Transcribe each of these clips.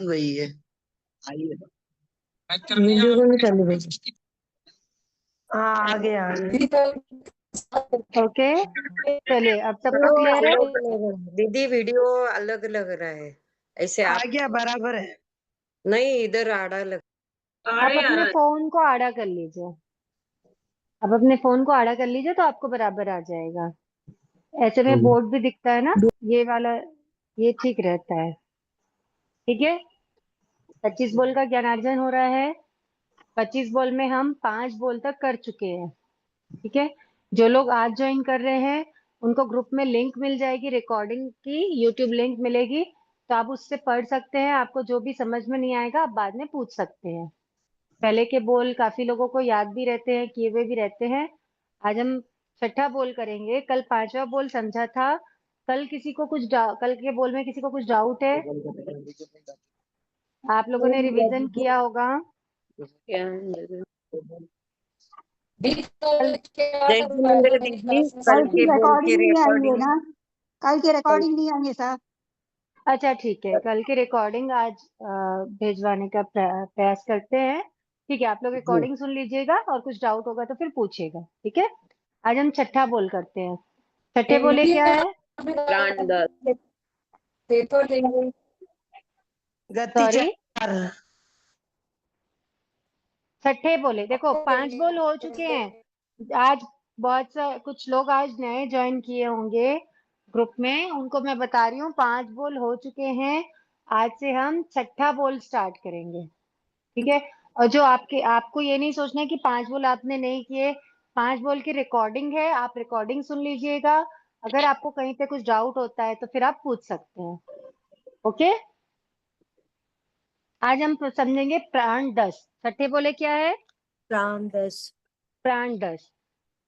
वही है। आइए। वीडियो कॉल चालू है। हाँ आगे आगे। ओके, चलिए अब सबको क्लियर है। दीदी वीडियो अलग लग रहा है, ऐसे आ आप गया बराबर है। नहीं, इधर आड़ा लग। आप अपने फोन को आड़ा कर लीजिए। अब अपने फोन को आड़ा कर लीजिए तो आपको बराबर आ जाएगा। ऐसे में बोर्ड भी दिखता है ना, ये वाला, ये ठीक रहता है। ठीक है, 25 बॉल का ज्ञानार्जन हो रहा है। 25 बॉल में हम 5 बॉल तक कर चुके हैं। ठीक है, जो लोग आज ज्वाइन कर रहे हैं उनको ग्रुप में लिंक मिल जाएगी, रिकॉर्डिंग की यूट्यूब लिंक मिलेगी, तो आप उससे पढ़ सकते हैं। आपको जो भी समझ में नहीं आएगा आप बाद में पूछ सकते हैं। पहले के बोल काफी लोगों को याद भी रहते हैं, किए हुए भी रहते हैं। आज हम छठा बोल करेंगे। कल पांचवा बोल समझा था। कल किसी को कुछ कल के बोल में किसी को कुछ डाउट है? आप लोगों ने रिवीजन किया होगा। कल जय जिनेंद्र दीदी, कल कल की के बोल की रिकॉर्डिंग नहीं आई है रिकॉर्डिंग। ना, कल की रिकॉर्डिंग नहीं आई है सर। अच्छा ठीक है, कल की रिकॉर्डिंग आज भेजवाने का प्रयास करते हैं। ठीक है, आप लोग रिकॉर्डिंग सुन लीजिएगा और कुछ डाउट होगा तो फिर पूछिएगा। ठीक है, आज हम छठा बोल करते हैं। छठे बोले क्या है? प्राण दस। गति सॉरी, 4। छठे बोले। देखो 5 बोल हो चुके हैं आज। बहुत सा कुछ लोग आज नए ज्वाइन किए होंगे ग्रुप में, उनको मैं बता रही हूँ 5 बोल हो चुके हैं। आज से हम छठा बोल स्टार्ट करेंगे। ठीक है, और जो आपको ये नहीं सोचना है कि 5 बोल आपने नहीं किए। 5 बोल की रिकॉर्डिंग है, आप रिकॉर्डिंग सुन लीजिएगा। अगर आपको कहीं पे कुछ डाउट होता है तो फिर आप पूछ सकते हैं। ओके, आज हम समझेंगे प्राण 10। छठे बोले क्या है? प्राण दस। प्राण 10।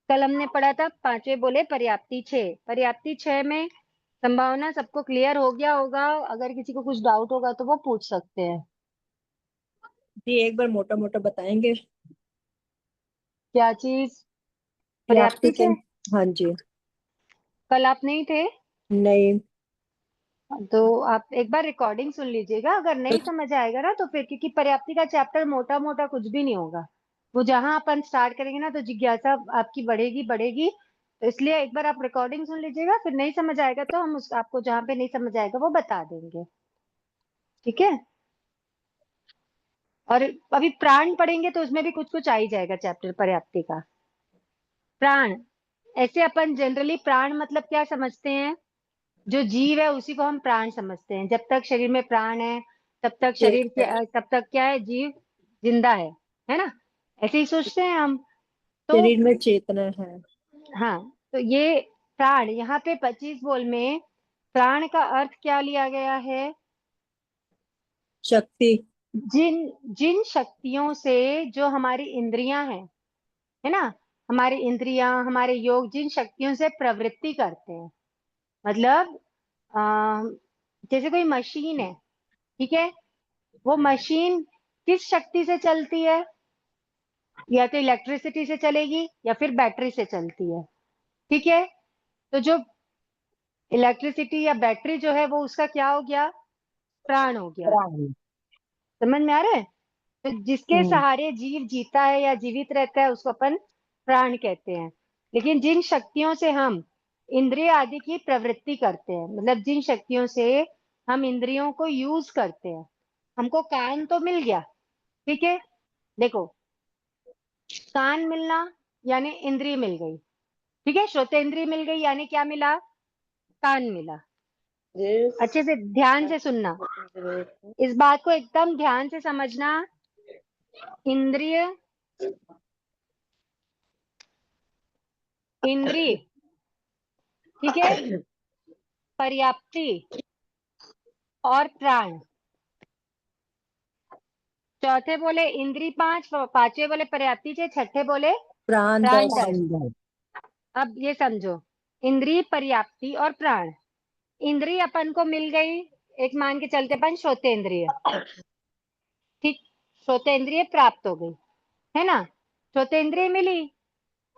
कल हमने पढ़ा था पांचवे बोले पर्याप्ति 6। पर्याप्ति 6 में संभावना सबको क्लियर हो गया होगा। अगर किसी को कुछ डाउट होगा तो वो पूछ सकते हैं। जी एक बार मोटा मोटा बताएंगे। क्या चीज? व्याप्ति पर्याप्ति के। 6 हाँ जी। कल आप नहीं थे नहीं। तो आप एक बार रिकॉर्डिंग सुन लीजिएगा। अगर नहीं समझ आएगा ना तो फिर, क्योंकि पर्याप्ति का चैप्टर मोटा मोटा कुछ भी नहीं होगा, वो जहां अपन स्टार्ट करेंगे ना तो जिज्ञासा आपकी बढ़ेगी बढ़ेगी। तो इसलिए एक बार आप रिकॉर्डिंग सुन लीजिएगा, फिर नहीं समझ आएगा तो हम आपको जहां पे नहीं समझ आएगा वो बता देंगे। ठीक है, और अभी प्राण पढ़ेंगे तो उसमें भी कुछ कुछ आ ही जाएगा चैप्टर पर्याप्ति का। प्राण, ऐसे अपन जनरली प्राण मतलब क्या समझते हैं? जो जीव है उसी को हम प्राण समझते हैं। जब तक शरीर में प्राण है तब तक तब तक क्या है? जीव जिंदा है ना? ऐसे ही सोचते हैं हम तो। शरीर में चेतना है। हाँ, तो ये प्राण यहाँ पे 25 बोल में प्राण का अर्थ क्या लिया गया है? शक्ति। जिन जिन शक्तियों से जो हमारी इंद्रियां हैं, है ना, हमारी इंद्रियां, हमारे योग जिन शक्तियों से प्रवृत्ति करते हैं। मतलब जैसे कोई मशीन है, ठीक है, वो मशीन किस शक्ति से चलती है? या तो इलेक्ट्रिसिटी से चलेगी या फिर बैटरी से चलती है। ठीक है, तो जो इलेक्ट्रिसिटी या बैटरी जो है वो उसका क्या हो गया? प्राण हो गया। समझ में आ रहा है? तो जिसके सहारे जीव जीता है या जीवित रहता है उसको अपन प्राण कहते हैं। लेकिन जिन शक्तियों से हम इंद्रिय आदि की प्रवृत्ति करते हैं, मतलब जिन शक्तियों से हम इंद्रियों को यूज करते हैं। हमको कान तो मिल गया, ठीक है, देखो, कान मिलना यानी इंद्रिय मिल गई। ठीक है, श्रोतेंद्रिय मिल गई यानी क्या मिला? कान मिला। अच्छे से ध्यान से सुनना, इस बात को एकदम ध्यान से समझना। इंद्रिय, इंद्रिय, ठीक है, पर्याप्ति और प्राण। चौथे बोले इंद्री 5, पांचवे बोले पर्याप्ति 6, छठे बोले प्राण प्राण दस। 10। अब ये समझो, इंद्रिय, पर्याप्ति और प्राण। इंद्रिय अपन को मिल गई, एक मान के चलते अपन श्रोतेंद्रिय, ठीक, श्रोतेंद्रिय प्राप्त हो गई, है ना? श्रोतेंद्रिय मिली।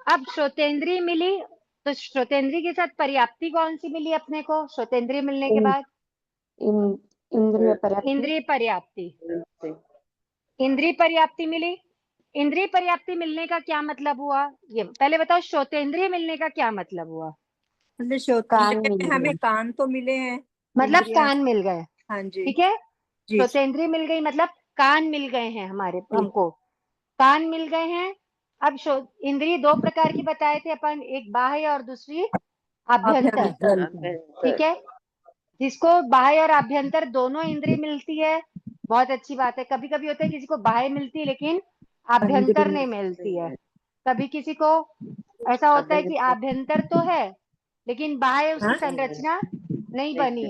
अब श्रोतेंद्रिय मिली तो श्रोतेंद्रिय के साथ पर्याप्ति कौन सी मिली अपने को श्रोतेंद्रिय मिलने के बाद? इंद्रिय पर्याप्ति। इंद्रिय पर्याप्ति। इंद्रिय पर्याप्ति मिली। इंद्रिय पर्याप्ति मिलने का क्या मतलब हुआ, ये पहले बताओ। श्रोतेंद्रिय मिलने का क्या मतलब हुआ? मतलब श्रोत कान मिल ये हमें गए। कान तो मिले हैं, मतलब इंद्रियां। कान मिल गए। हाँ जी ठीक है, जी। श्रोतेंद्रिय मिल गई मतलब कान मिल गए हैं हमारे, जी। हमको कान मिल गए हैं। अब इंद्रिय दो प्रकार की बताए थे अपन, एक बाह्य और दूसरी आभ्यंतर। ठीक है, जिसको बाह्य और आभ्यंतर दोनों इंद्रिय मिलती है, बहुत अच्छी बात है। कभी कभी होता है किसी को बाह्य मिलती है लेकिन आभ्यंतर नहीं मिलती है। कभी किसी को ऐसा होता है कि आभ्यंतर तो है लेकिन बाह्य उसकी हाँ? संरचना नहीं बनी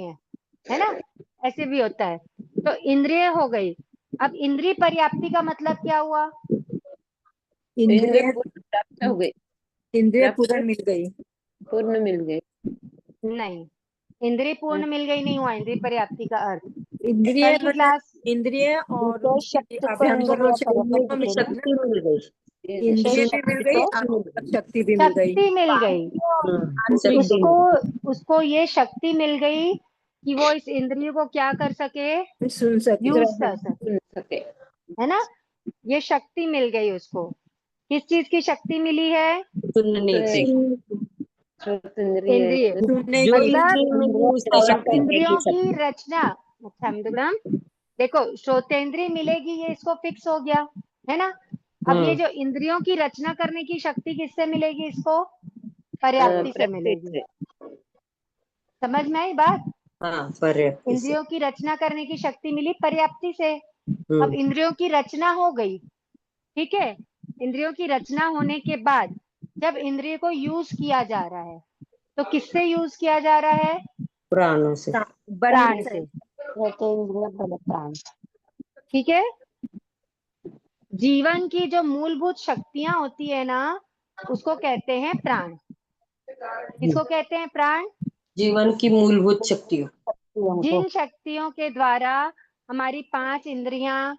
है ना, ऐसे भी होता है। तो इंद्रिय हो गई। अब इंद्रिय पर्याप्ति का मतलब क्या हुआ? इंद्रिय प्राप्त हो गई, इंद्रिय प्राप्त पूर्ण मिल गई। पूर्ण मिल गई। नहीं, इंद्रिय पूर्ण मिल गई नहीं हुआ इंद्रिय पर्याप्ति का अर्थ। इंद्रिय कल की मतलब क्लास इंद्रिय और विषय उसकी शक्ति को अभ्यंतर और इंद्रिय शक्ति पर्याप्ति दोनों मिल कहते हैं। गई ना। मिल गई, इंद्रिय विषय भी मिल शक्ति गई को और शक्ति भी मिल गई। शक्ति मिल गई। उसको उसको ये शक्ति मिल गई कि वो इस इंद्रिय को क्या कर सके, सुन सके। यूज कर सके, सुन सके। है ना। ये शक्ति मिल गई उसको। किस चीज की शक्ति मिली है? सुनने की, इंद्रिय। सुनने जो की। मतलब इंद्रिय मिली उससे शक्ति इंद्रियों मिलेगी। की रचना। अच्छा मधुरम, देखो श्रोतेंद्रिय मिलेगी, ये इसको फिक्स हो गया, है ना। अब ये जो इंद्रियों की रचना करने की शक्ति किससे मिलेगी? इसको पर्याप्ति से मिलेगी। समझ में आई बात? हाँ, पर्याप्ति से। इंद्रियों की रचना करने की शक्ति मिली पर्याप्ति से। अब इंद्रियों की रचना हो गई, ठीक है। इंद्रियों की रचना होने के बाद जब इंद्रिय को यूज किया जा रहा है तो किससे यूज किया जा रहा है? प्राणों से। प्राण से। रहते इंद्रिय प्राण। ठीक है, जीवन की जो मूलभूत शक्तियां होती है ना, उसको कहते हैं प्राण। किसको कहते हैं? प्राण। जीवन की मूलभूत शक्तियों। जिन शक्तियों के द्वारा हमारी 5 इंद्रियां,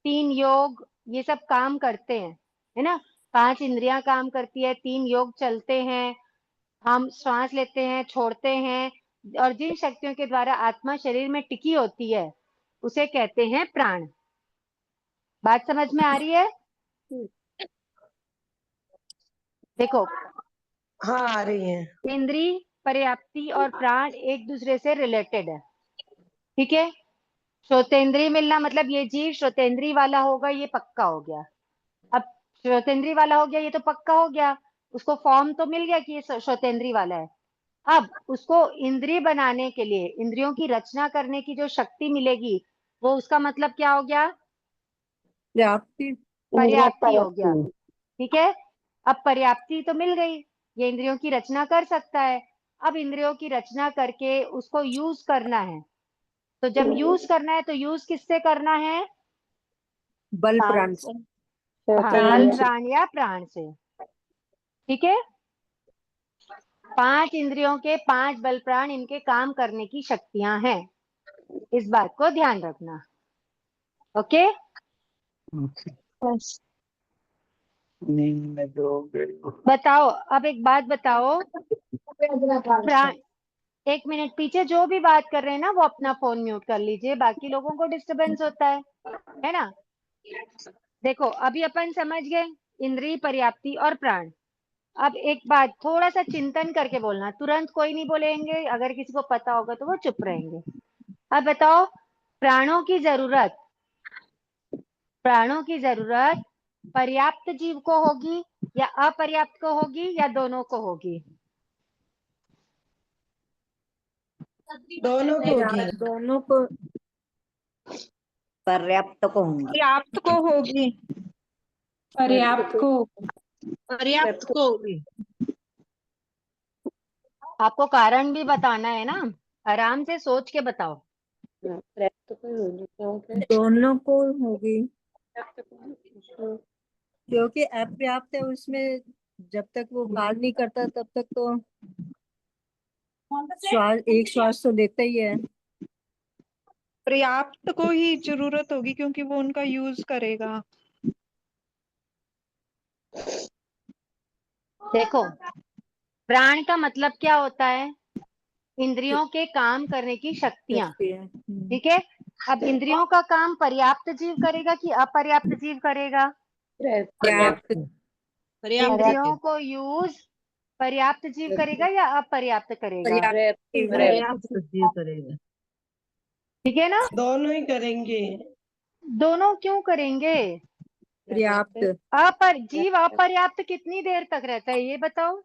3 योग, ये सब काम करते हैं, है ना। 5 इंद्रियां काम करती है, 3 योग चलते हैं, हम श्वास लेते हैं, छोड़ते हैं, और जिन शक्तियों के द्वारा आत्मा शरीर में टिकी होती है उसे कहते हैं प्राण। बात समझ में आ रही है? देखो, हाँ आ रही है। इंद्रिय पर्याप्ति और प्राण एक दूसरे से रिलेटेड है, ठीक है। श्रोतेंद्रिय मिलना मतलब ये जीव श्रोतेंद्रिय वाला होगा, ये पक्का हो गया। अब श्रोतेंद्रिय वाला हो गया, ये तो पक्का हो गया, उसको फॉर्म तो मिल गया कि ये श्रोतेंद्रिय वाला है। अब उसको इंद्रिय बनाने के लिए, इंद्रियों की रचना करने की जो शक्ति मिलेगी, वो उसका मतलब क्या हो गया? व्याप्ति। पर्याप्ति हो गया, ठीक है। अब पर्याप्ति तो मिल गई, ये इंद्रियों की रचना कर सकता है। अब इंद्रियों की रचना करके उसको यूज करना है, तो जब यूज करना है तो यूज किससे करना है? बल प्राण से। बल प्राण या प्राण से, ठीक है। 5 इंद्रियों के 5 बल प्राण, इनके काम करने की शक्तियां हैं, इस बात को ध्यान रखना। ओके, बताओ। अब एक बात बताओ, प्राण, एक मिनट, पीछे जो भी बात कर रहे हैं ना वो अपना फोन म्यूट कर लीजिए, बाकी लोगों को डिस्टरबेंस होता है ना। देखो अभी अपन समझ गए इंद्रिय पर्याप्ति और प्राण। अब एक बात थोड़ा सा चिंतन करके बोलना, तुरंत कोई नहीं बोलेंगे, अगर किसी को पता होगा तो वो चुप रहेंगे। अब बताओ, प्राणों की जरूरत, प्राणों की जरूरत पर्याप्त जीव को होगी या अपर्याप्त को होगी या दोनों को होगी? दोनों को होगी। दोनों को। पर्याप्त को होंगी। पर्याप्त को होगी। पर्याप्त को पर्याप्त को होगी। आपको कारण भी बताना है ना, आराम से सोच के बताओ। पर्याप्त को होगी क्योंकि दोनों को होगी, क्योंकि अपर्याप्त है उसमें जब तक वो काल नहीं करता तब तक तो श्वास, एक श्वास तो लेता ही है। पर्याप्त को ही जरूरत होगी क्योंकि वो उनका यूज करेगा। देखो, प्राण का मतलब क्या होता है? इंद्रियों के काम करने की शक्तियां। शक्ति है। ठीक है, अब इंद्रियों का काम पर्याप्त जीव करेगा कि अपर्याप्त जीव करेगा? पर्याप्त। पर्याप्त इंद्रियों को यूज पर्याप्त जीव करेगा या अपर्याप्त करेगा? पर्याप्त जीव करेगा। ठीक है ना, दोनों ही करेंगे। दोनों क्यों करेंगे? पर्याप्त। जीव अपर्याप्त कितनी देर तक रहता है ये बताओ?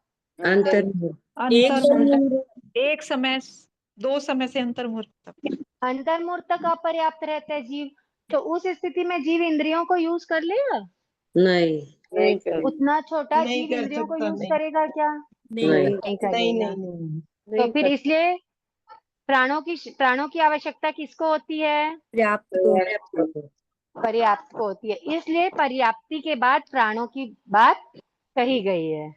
एक समय, 2 समय से अंतर्मुहूर्त तक। अंतर्मुहूर्त तक अपर्याप्त रहता है जीव, तो उस स्थिति में जीव इंद्रियों को यूज कर लेगा? नहीं उतना छोटा नहीं जीव कर इंद्रियों को सकता, यूज नहीं। करेगा क्या? नहीं नहीं। नहीं नहीं करेगा। नहीं तो फिर इसलिए प्राणों की आवश्यकता किसको होती है? पर्याप्त को। पर्याप्त को होती है, इसलिए पर्याप्ति के बाद प्राणों की बात कही गई है।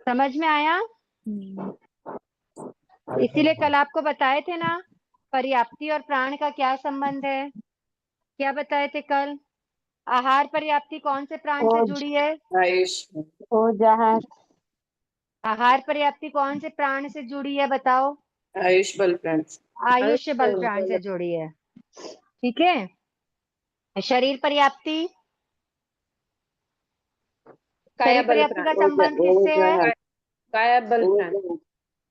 समझ में आया? इसीलिए कल आपको बताए थे ना, पर्याप्ति और प्राण का क्या संबंध है? क्या बताए थे कल? आहार पर्याप्ति कौन से प्राण से जुड़ी है? ओ जहाज आहार पर्याप्ति कौन से प्राण से जुड़ी है बताओ? आयुष बल प्राण। आयुष्य बल प्राण से जुड़ी है। ठीक है, शरीर पर्याप्ति, शरीर पर्याप्ति का संबंध किससे है? काया बल प्राण।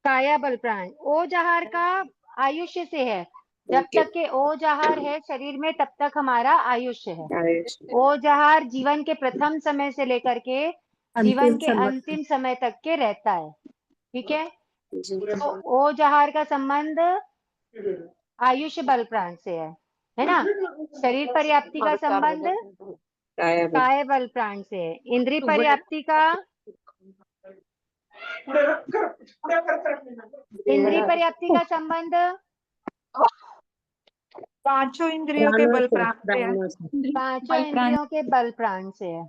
काया बल प्राण। ओजहार का आयुष्य से है, जब तक के ओजहार है शरीर में तब तक हमारा आयुष्य है। आयुष। ओजहार जीवन के प्रथम समय से लेकर के जीवन अंतिम के समय। अंतिम समय तक के रहता है। ठीक है, जी। तो ओजहार का संबंध आयुष्य बल प्राण से है ना? शरीर पर्याप्ति का संबंध काया बल। काय बल प्राण से है। इंद्रिय पर्याप्ति का, इंद्रिय पर्याप्ति का संबंध पांचों इंद्रियों के बल प्राण पे है। पांचों बल प्राण। इंद्रियों के बल प्राण से है।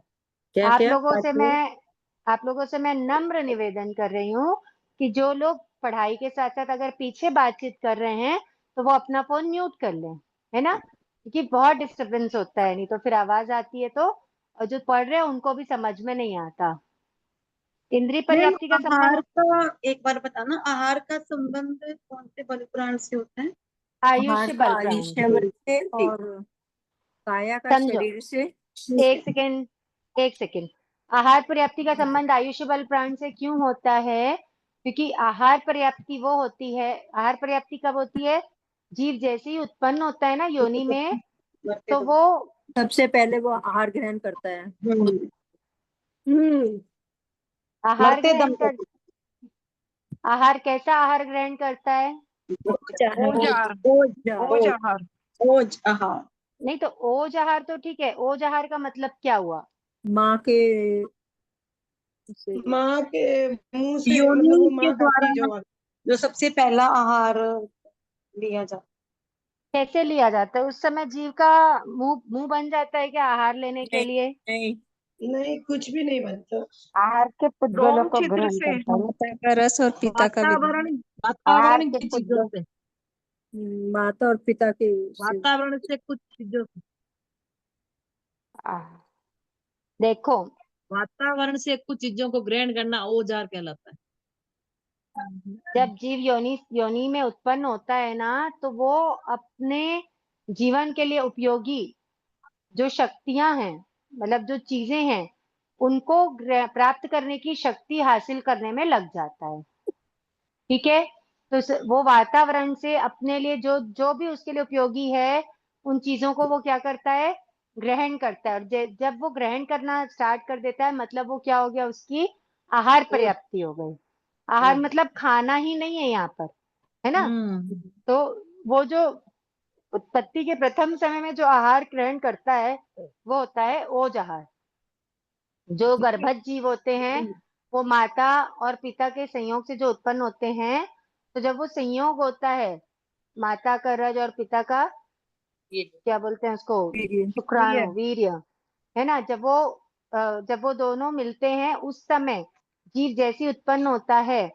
क्या आप क्या? लोगों से मैं नम्र निवेदन कर रही हूँ कि जो लोग पढ़ाई के साथ साथ अगर पीछे बातचीत कर रहे हैं तो वो अपना फोन म्यूट कर लें, है ना? क्योंकि बहुत डिस्टरबेंस होता है, नहीं तो फिर आवाज आती है तो और जो पढ़ रहे हैं उनको भी समझ में नहीं आता। इंद्रिय पर्याप्ति का आहार संबंध का एक बार बताना, आहार का संबंध कौन से बल प्राण से होता है? आयुष्य बल प्राण। आयुष्य बल से और काया का समझो, शरीर से। एक सेकेंड, एक सेकेंड। आहार पर्याप्ति का संबंध आयुष्य बल प्राण से क्यों होता है? क्योंकि आहार पर्याप्ति वो होती है, आहार पर्याप्ति कब होती है? जीव जैसे ही उत्पन्न होता है ना योनि में, तो वो सबसे पहले वो आहार ग्रहण करता है। आहार मरते ग्रहण दम कर, आहार कैसा आहार ग्रहण करता है? ओजार। ओज ओजार। ओज आहार। नहीं तो ओज आहार तो ठीक है, ओज आहार का मतलब क्या हुआ? माँ के माँ के मुंह से, मतलब योनि वो के माँ द्वारा खाती जो जो सबसे पहला आहार लिया जाता कैसे लिया जाता है? उस समय जीव का मुंह मुंह बन जाता है क्या आहार लेने के लिए? नहीं। नहीं, कुछ भी नहीं बनता। आहार के पुद्गलों रोम को छिद्र ग्रहण से। करता है। माता का रस और पिता का विधान। आहार वातावरण के की चीजों पुद्गल से, माता और पिता के वातावरण से कुछ चीजों से, देखो, वातावरण से कुछ चीजों को ग्रहण करना औजार कहलाता है। जब जीव योनि में उत्पन्न होता है ना, तो वो अपने जीवन के लिए उपयोगी जो शक्तियां हैं, मतलब जो चीजें हैं, उनको प्राप्त करने की शक्ति हासिल करने में लग जाता है। ठीक है, तो वो वातावरण से अपने लिए जो जो भी उसके लिए उपयोगी है उन चीजों को वो क्या करता है? ग्रहण करता है। और जब वो ग्रहण करना स्टार्ट कर देता है, मतलब वो क्या हो गया? उसकी आहार पर्याप्ति हो गई। आहार मतलब खाना ही नहीं है यहाँ पर, है ना? तो वो जो उत्पत्ति के प्रथम समय में जो आहार ग्रहण करता है वो होता है ओज आहार। जो गर्भज जीव होते हैं वो माता और पिता के संयोग से जो उत्पन्न होते हैं, तो जब वो संयोग होता है माता का रज और पिता का, क्या बोलते हैं उसको? वीर्य। शुक्राणु, वीर्य, है ना? जब वो दोनों मिलते हैं उस समय जीव जैसी उत्पन्न होता है,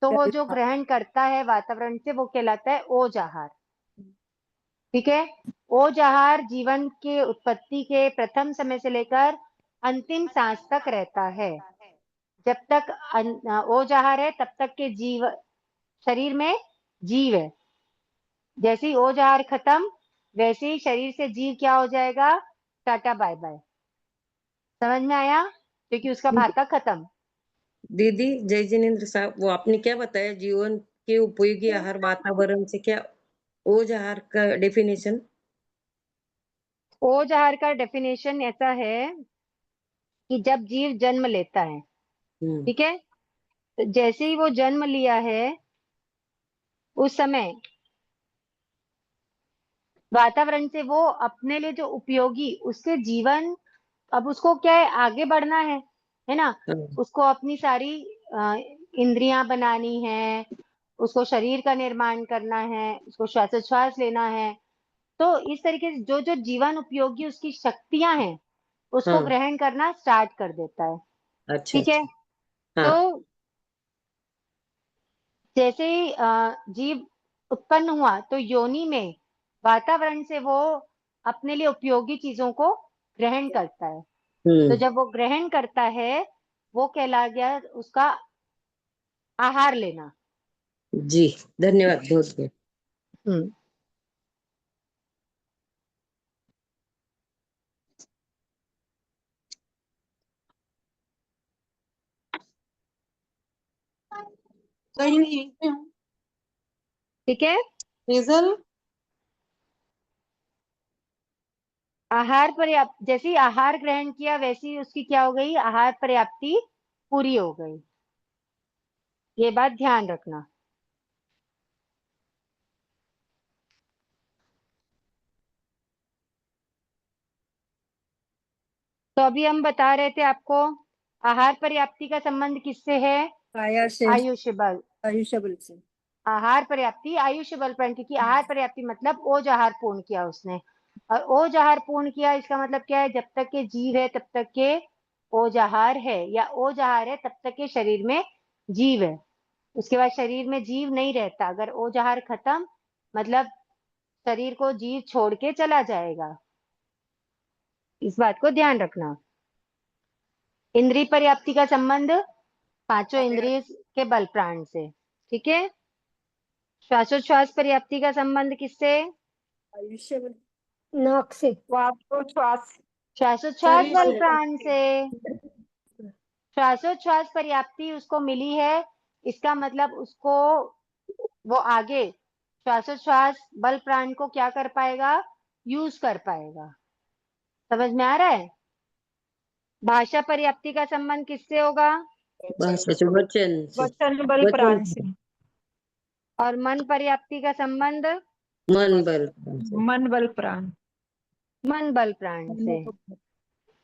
तो वो जो ग्रहण करता है वातावरण से वो कहलाता है ओज आहार। ठीक है, ओज आहार जीवन के उत्पत्ति के प्रथम समय से लेकर अंतिम सांस तक रहता है। जब तक ओज आहार है तब तक के जीव शरीर में जीव है। जैसे ही ओज आहार खत्म, वैसे ही शरीर से जीव क्या हो जाएगा, टाटा बाय बाय। समझ में आया? क्योंकि उसका भाता खत्म। दीदी जय जिनेन्द्र साहब, वो आपने क्या बताया जीवन के उपयोगी आहार वातावरण से, क्या ओज आहार का डेफिनेशन? ओज आहार का डेफिनेशन ऐसा है कि जब जीव जन्म लेता है, हम्म। ठीक है, तो जैसे ही वो जन्म लिया है उस समय वातावरण से वो अपने लिए जो उपयोगी उसके जीवन, अब उसको क्या है, आगे बढ़ना है ना, हाँ। उसको अपनी सारी इंद्रियां बनानी है, उसको शरीर का निर्माण करना है, उसको श्वासोच्छ्वास लेना है। तो इस तरीके से जो जो जीवन उपयोगी उसकी शक्तियां हैं उसको हाँ। ग्रहण करना स्टार्ट कर देता है। अच्छा ठीक है, अच्छा। हाँ। तो जैसे ही जीव उत्पन्न हुआ तो योनि में वातावरण से वो अपने लिए उपयोगी चीजों को ग्रहण करता है। तो हम्म। जब वो ग्रहण करता है वो कहला गया उसका आहार लेना। जी, धन्यवाद बहुत बहुत। हम्म। कहीं यहीं पे हूँ। ठीक है, हेजल। आहार पर्याप्त, जैसे ही आहार ग्रहण किया वैसे ही उसकी क्या हो गई, आहार पर्याप्ति पूरी हो गई। ये बात ध्यान रखना। तो अभी हम बता रहे थे आपको आहार पर्याप्ति का संबंध किससे है, काया से, आयुष्य बल। आयुष्य बल से। आहार पर्याप्ति आयुष्य बल पर, क्योंकि आहार पर्याप्ति मतलब ओज आहार पूर्ण किया उसने, और ओज आहार पूर्ण किया इसका मतलब क्या है, जब तक के जीव है तब तक के ओज आहार है, या ओज आहार है तब तक के शरीर में जीव है। उसके बाद शरीर में जीव नहीं रहता। अगर ओज आहार खत्म मतलब शरीर को जीव छोड़ के चला जाएगा। इस बात को ध्यान रखना। इंद्रिय पर्याप्ति का संबंध पांचों इंद्रिय के बल प्राण से। ठीक है, श्वासोच्छ्वास पर्याप्ति का संबंध किससे, आयुष्य बल, नाक से श्वासोच्छ्वास श्वासोच्छ्वास शरीर बल से। प्राण से। श्वासोच्छ्वास पर्याप्ति उसको मिली है, इसका मतलब उसको वो आगे श्वासोच्छ्वास बल प्राण को क्या कर पाएगा, यूज कर पाएगा। समझ में आ रहा है? भाषा पर्याप्ति का संबंध किससे होगा, भाषा से, वचन से। वचन बल वचन प्राण से। से, और मन पर्याप्ति का संबंध मन बल से। मन बल प्राण। मन बल प्राण से।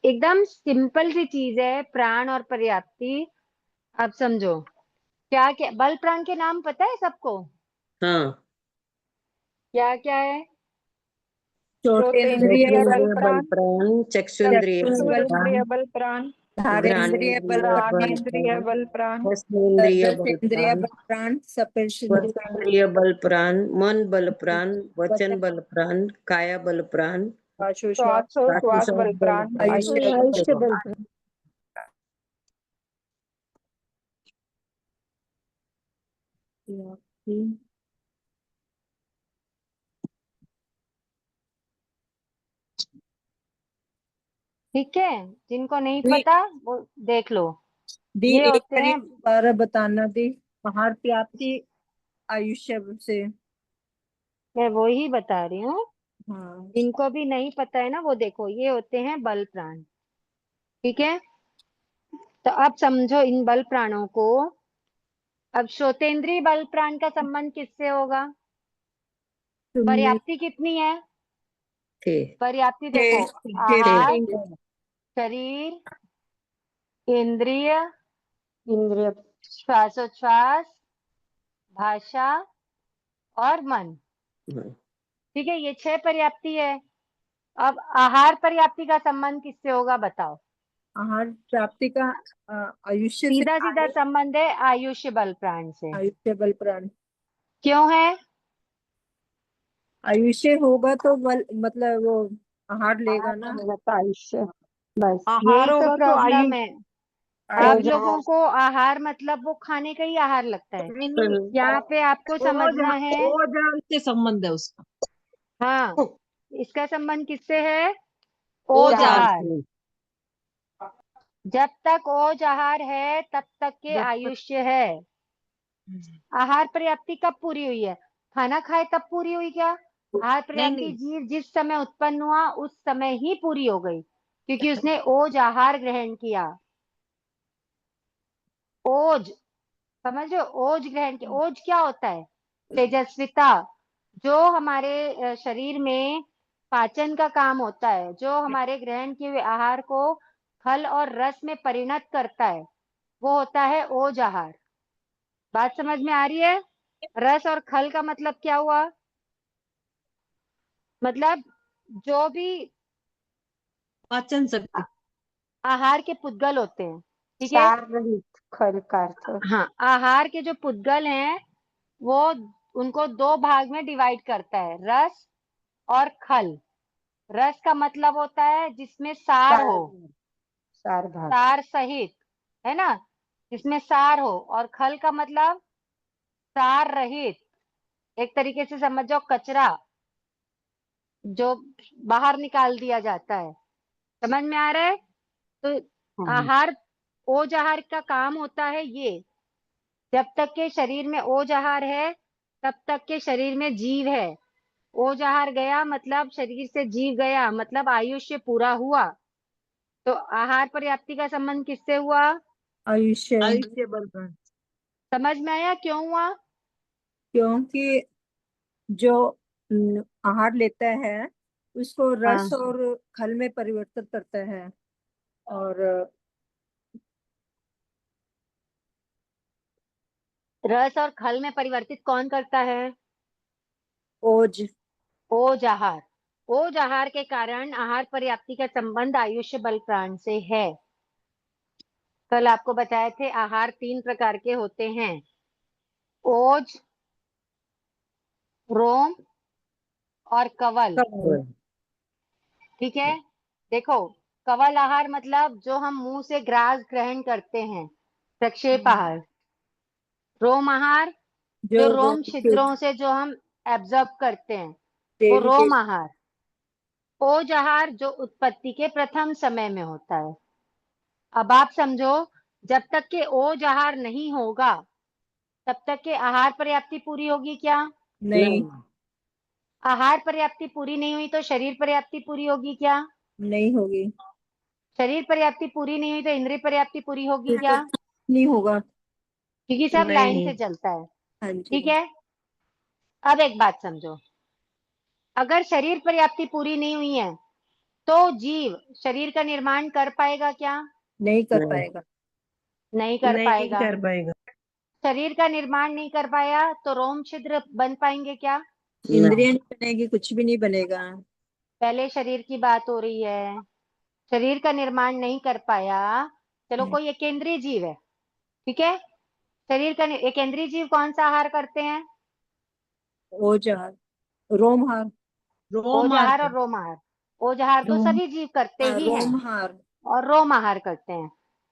एकदम सिंपल सी चीज है प्राण और पर्याप्ति। अब समझो क्या क्या बल प्राण के नाम पता है सबको, हाँ। क्या क्या है, श्रोतेंद्रिय श्रोतेंद्रिय बल बल श्रोतेंद्रिय बल प्राण, प्राण, चक्षुन्द्रिय बल प्राण, चक्षुरेंद्रिय बल प्राण, धारेंद्रिय बल घ्राणेन्द्रिय बल घ्राणेन्द्रिय प्राण, बल प्राण, रसनेन्द्रिय बल दशेंद्रिय प्राण, बल प्राण, सप्तेंद्रिय स्पर्शेन्द्रिय बल प्राण, मन बल प्राण, वचन वचन, बल प्राण, काया बल प्राण, श्वासोच्छ्वास, श्वासोच्छ्वास श्वासोच्छ्वास बल बल प्राण, प्राण, आयुष्य बल। आयुष्य बल प्राण। ठीक है, जिनको नहीं दी पता वो देख लो। दी ये एक होते बारी हैं, दोबारा बताना दी। आहार प्राप्ति आयुष्य से। मैं वो ही बता रही हूँ, हाँ। जिनको भी नहीं पता है ना वो देखो, ये होते हैं बल प्राण। ठीक है, तो अब समझो इन बल प्राणों को। अब श्रोतेंद्रिय बल प्राण का संबंध किससे होगा, सुनने पर्याप्ति कितनी है, थे। पर्याप्ति के देखो, के थे। आहार, शरीर, इंद्रिय, इंद्रिय श्वासोच्छ्वास, भाषा और मन। हाँ। ठीक है, ये 6 पर्याप्ति है। अब आहार पर्याप्ति का संबंध किससे होगा बताओ, आहार प्राप्ति का आयुष्य से, सीधा सीधा संबंध है आयुष्य बल प्राण से। आयुष्य बल प्राण। क्यों है, आयुष्य होगा तो बल मतलब वो आहार लेगा ना। होगा तो आयुष्य, बस आहार यही तो होगा तो आयु। प्रॉब्लम है। आप ओज लोगों को आहार मतलब वो खाने का ही आहार लगता है। नहीं, नहीं, यहाँ पे आपको समझना है, ओजहार से संबंध है उसका। हाँ, इसका संबंध किससे है? ओजहार ओजहार। से। जब तक ओजहार है तब तक के जब तक- आयुष्य है। आहार पर्याप्ति कब पूरी हुई है? खाना खाए तब पूरी हुई क्या? आहार पर्याप्ति नहीं। जीव जिस समय उत्पन्न हुआ उस समय ही पूरी हो गई, क्योंकि उसने ओज आहार ग्रहण किया। ओज, समझ रहे हो? ओज ग्रहण किया। ओज क्या होता है? तेजस्विता, जो हमारे शरीर में पाचन का काम होता है, जो हमारे ग्रहण किए हुए आहार को खल और रस में परिणत करता है, वो होता है ओज आहार। बात समझ में आ रही है? रस और खल का मतलब क्या हुआ? मतलब जो भी पाचन शक्ति। आहार के पुद्गल होते हैं, ठीक है? सार रहित खल का अर्थ। हाँ, आहार के जो पुद्गल हैं वो उनको दो भाग में डिवाइड करता है, रस और खल। रस का मतलब होता है जिसमें सार हो, सार भाग। सार सहित, है ना, जिसमें सार हो। और खल का मतलब सार रहित, एक तरीके से समझ जाओ कचरा जो बाहर निकाल दिया जाता है। समझ में आ रहा है? तो आहार, ओज आहार का काम होता है ये, जब तक के शरीर में ओज आहार है तब तक के शरीर में जीव है। ओज आहार गया मतलब शरीर से जीव गया, मतलब आयुष्य पूरा हुआ। तो आहार पर्याप्ति का संबंध किससे हुआ? आयुष्य, आयुष्य बलवान। समझ में आया क्यों हुआ? क्योंकि जो आहार लेता है उसको हाँ, रस और खल में परिवर्तित करता है। और रस और खल में परिवर्तित कौन करता है? ओज। ओज आहार। ओज आहार के कारण आहार पर्याप्ति का संबंध आयुष्य बल प्राण से है। कल आपको बताए थे आहार 3 प्रकार के होते हैं, ओज, रोम और कवल। ठीक है, देखो, कवल आहार मतलब जो हम मुंह से ग्रास ग्रहण करते हैं, प्रक्षेप आहार। रोम आहार, जो रोम छिद्रों से जो हम एब्जॉर्ब करते हैं, वो रोम आहार। ओज आहार जो उत्पत्ति के प्रथम समय में होता है। अब आप समझो, जब तक के ओज आहार नहीं होगा तब तक के आहार पर्याप्ति पूरी होगी क्या? नहीं, आहार पर्याप्ति पूरी नहीं हुई तो शरीर पर्याप्ति पूरी होगी क्या? नहीं होगी। शरीर पर्याप्ति पूरी नहीं हुई तो इंद्रिय पर्याप्ति पूरी होगी क्या? नहीं होगा। क्योंकि सब लाइन से चलता है। हाँ ठीक जी। है, अब एक बात समझो, अगर शरीर पर्याप्ति पूरी नहीं हुई है तो जीव शरीर का निर्माण कर पाएगा क्या? नहीं कर पाएगा। नहीं कर पाएगा। पाएगा। शरीर का निर्माण नहीं कर पाया तो रोम छिद्र बन पाएंगे क्या? इंद्रियां नहीं बनेगी, कुछ भी नहीं बनेगा। पहले शरीर की बात हो रही है, शरीर का निर्माण नहीं कर पाया। चलो कोई एक केंद्रीय जीव है, ठीक है, शरीर का एक केंद्रीय जीव कौन सा आहार करते हैं? ओजहार, रोमहार। रोमार ओजहार का। और रोमहार। ओजहार तो रोम सभी जीव करते ही हैं रोमहार। और रोम आहार करते हैं।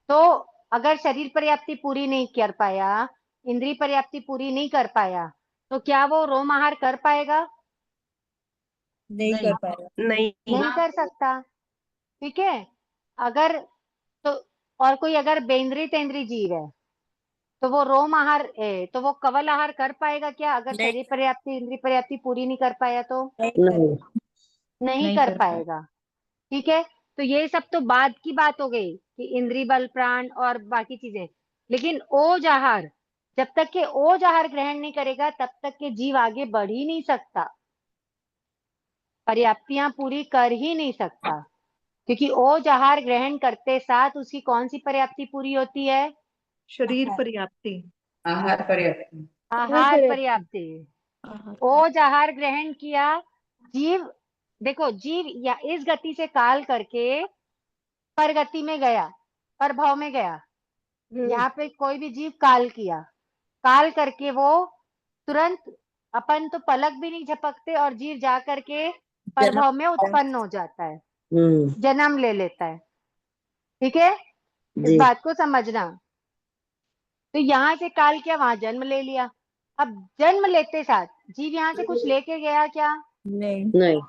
तो अगर शरीर पर्याप्ति पूरी नहीं कर पाया, इंद्रिय पर्याप्ति पूरी नहीं कर पाया, तो क्या वो रोम आहार कर पाएगा? नहीं नहीं। कर पाएगा। नहीं कर सकता। ठीक है, अगर, तो और कोई अगर बेंद्री तेंद्री जीव है तो वो रोम आहार तो वो कवल आहार कर पाएगा क्या? अगर नहीं शरीर पर्याप्ति इंद्रिय पर्याप्ति पूरी नहीं कर पाया तो नहीं नहीं कर पाएगा। ठीक है, तो ये सब तो बाद की बात हो गई कि इंद्रिय बल प्राण और बाकी चीजें। लेकिन ओज आहार, जब तक के ओज आहार ग्रहण नहीं करेगा तब तक के जीव आगे बढ़ ही नहीं सकता, पर्याप्तियां पूरी कर ही नहीं सकता। क्योंकि ओज आहार ग्रहण करते साथ उसकी कौन सी पर्याप्ति पूरी होती है? शरीर पर्याप्ति। आहार पर्याप्ति। आहार पर्याप्ति। ओज आहार ग्रहण किया जीव, देखो जीव या इस गति से काल करके परगति में गया, प्रभाव में गया। यहाँ पे कोई भी जीव काल किया, काल करके वो तुरंत, अपन तो पलक भी नहीं झपकते और जीव जा करके प्रभाव में उत्पन्न हो जाता है, जन्म ले लेता है। ठीक है, इस जी बात को समझना। तो यहाँ से काल क्या, वहां जन्म ले लिया। अब जन्म लेते साथ जीव यहाँ से कुछ लेके गया क्या? नहीं। नहीं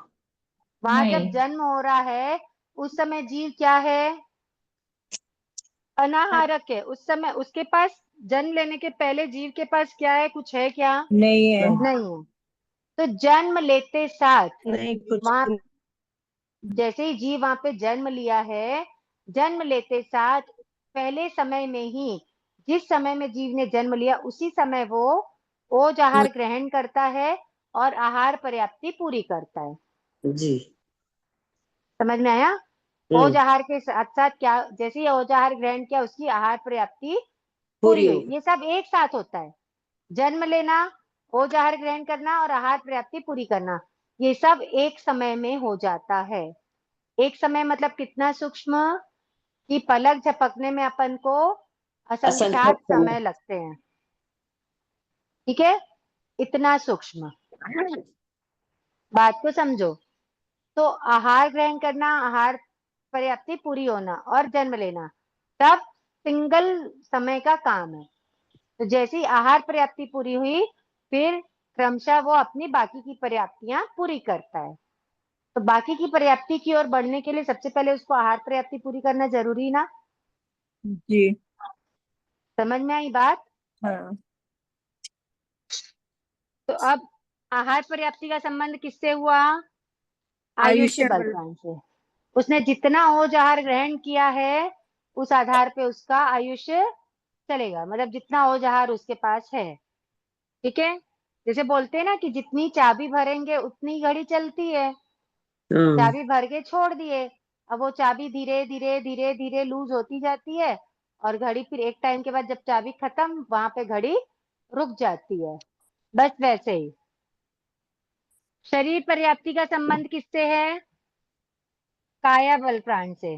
वहां जब नहीं। जन्म हो रहा है उस समय जीव क्या है? अनाहारक है। उस समय उसके पास, जन्म लेने के पहले जीव के पास क्या है? कुछ है क्या? नहीं है। नहीं है। तो जन्म लेते साथ नहीं कुछ वहां, जैसे ही जीव वहां पे जन्म लिया है, जन्म लेते साथ पहले समय में ही, जिस समय में जीव ने जन्म लिया उसी समय वो ओज आहार ग्रहण करता है और आहार पर्याप्ति पूरी करता है। जी समझ में आया? ओज आहार के साथ साथ क्या, जैसे ही ओज आहार ग्रहण किया उसकी आहार पर्याप्ति पूरी पूरी हुई। हो ये सब एक साथ होता है। जन्म लेना, ओज आहार ग्रहण करना और आहार पर्याप्ति पूरी करना, ये सब एक समय में हो जाता है। एक समय मतलब कितना सूक्ष्म, कि पलक झपकने में अपन को असंख्यात असंख्यक समय समय लगते हैं। ठीक है, इतना सूक्ष्म, बात को समझो। तो आहार ग्रहण करना, आहार पर्याप्ति पूरी होना और जन्म लेना, सब सिंगल समय का काम है। तो जैसे ही आहार पर्याप्ति पूरी हुई, फिर क्रमशः वो अपनी बाकी की पर्याप्तियां पूरी करता है। तो बाकी की पर्याप्ति की ओर बढ़ने के लिए सबसे पहले उसको आहार पर्याप्ति पूरी करना जरूरी ना? जी। समझ में आई बात? हाँ। तो अब आहार पर्याप्ति का संबंध किससे हुआ? आयुष्य आयुष्य बल बल। प्राण से। उसने जितना ओज आहार ग्रहण किया है उस आधार पे उसका आयुष्य चलेगा, मतलब जितना ओज आहार उसके पास है। ठीक है, जैसे बोलते हैं ना कि जितनी चाबी भरेंगे उतनी घड़ी चलती है। हाँ चाबी भर के छोड़ दिए, अब वो चाबी धीरे धीरे धीरे धीरे लूज होती जाती है और घड़ी फिर एक टाइम के बाद जब चाबी खत्म, वहां पे घड़ी रुक जाती है। बस वैसे ही शरीर पर्याप्ति का संबंध किससे है? काया बल प्राण से।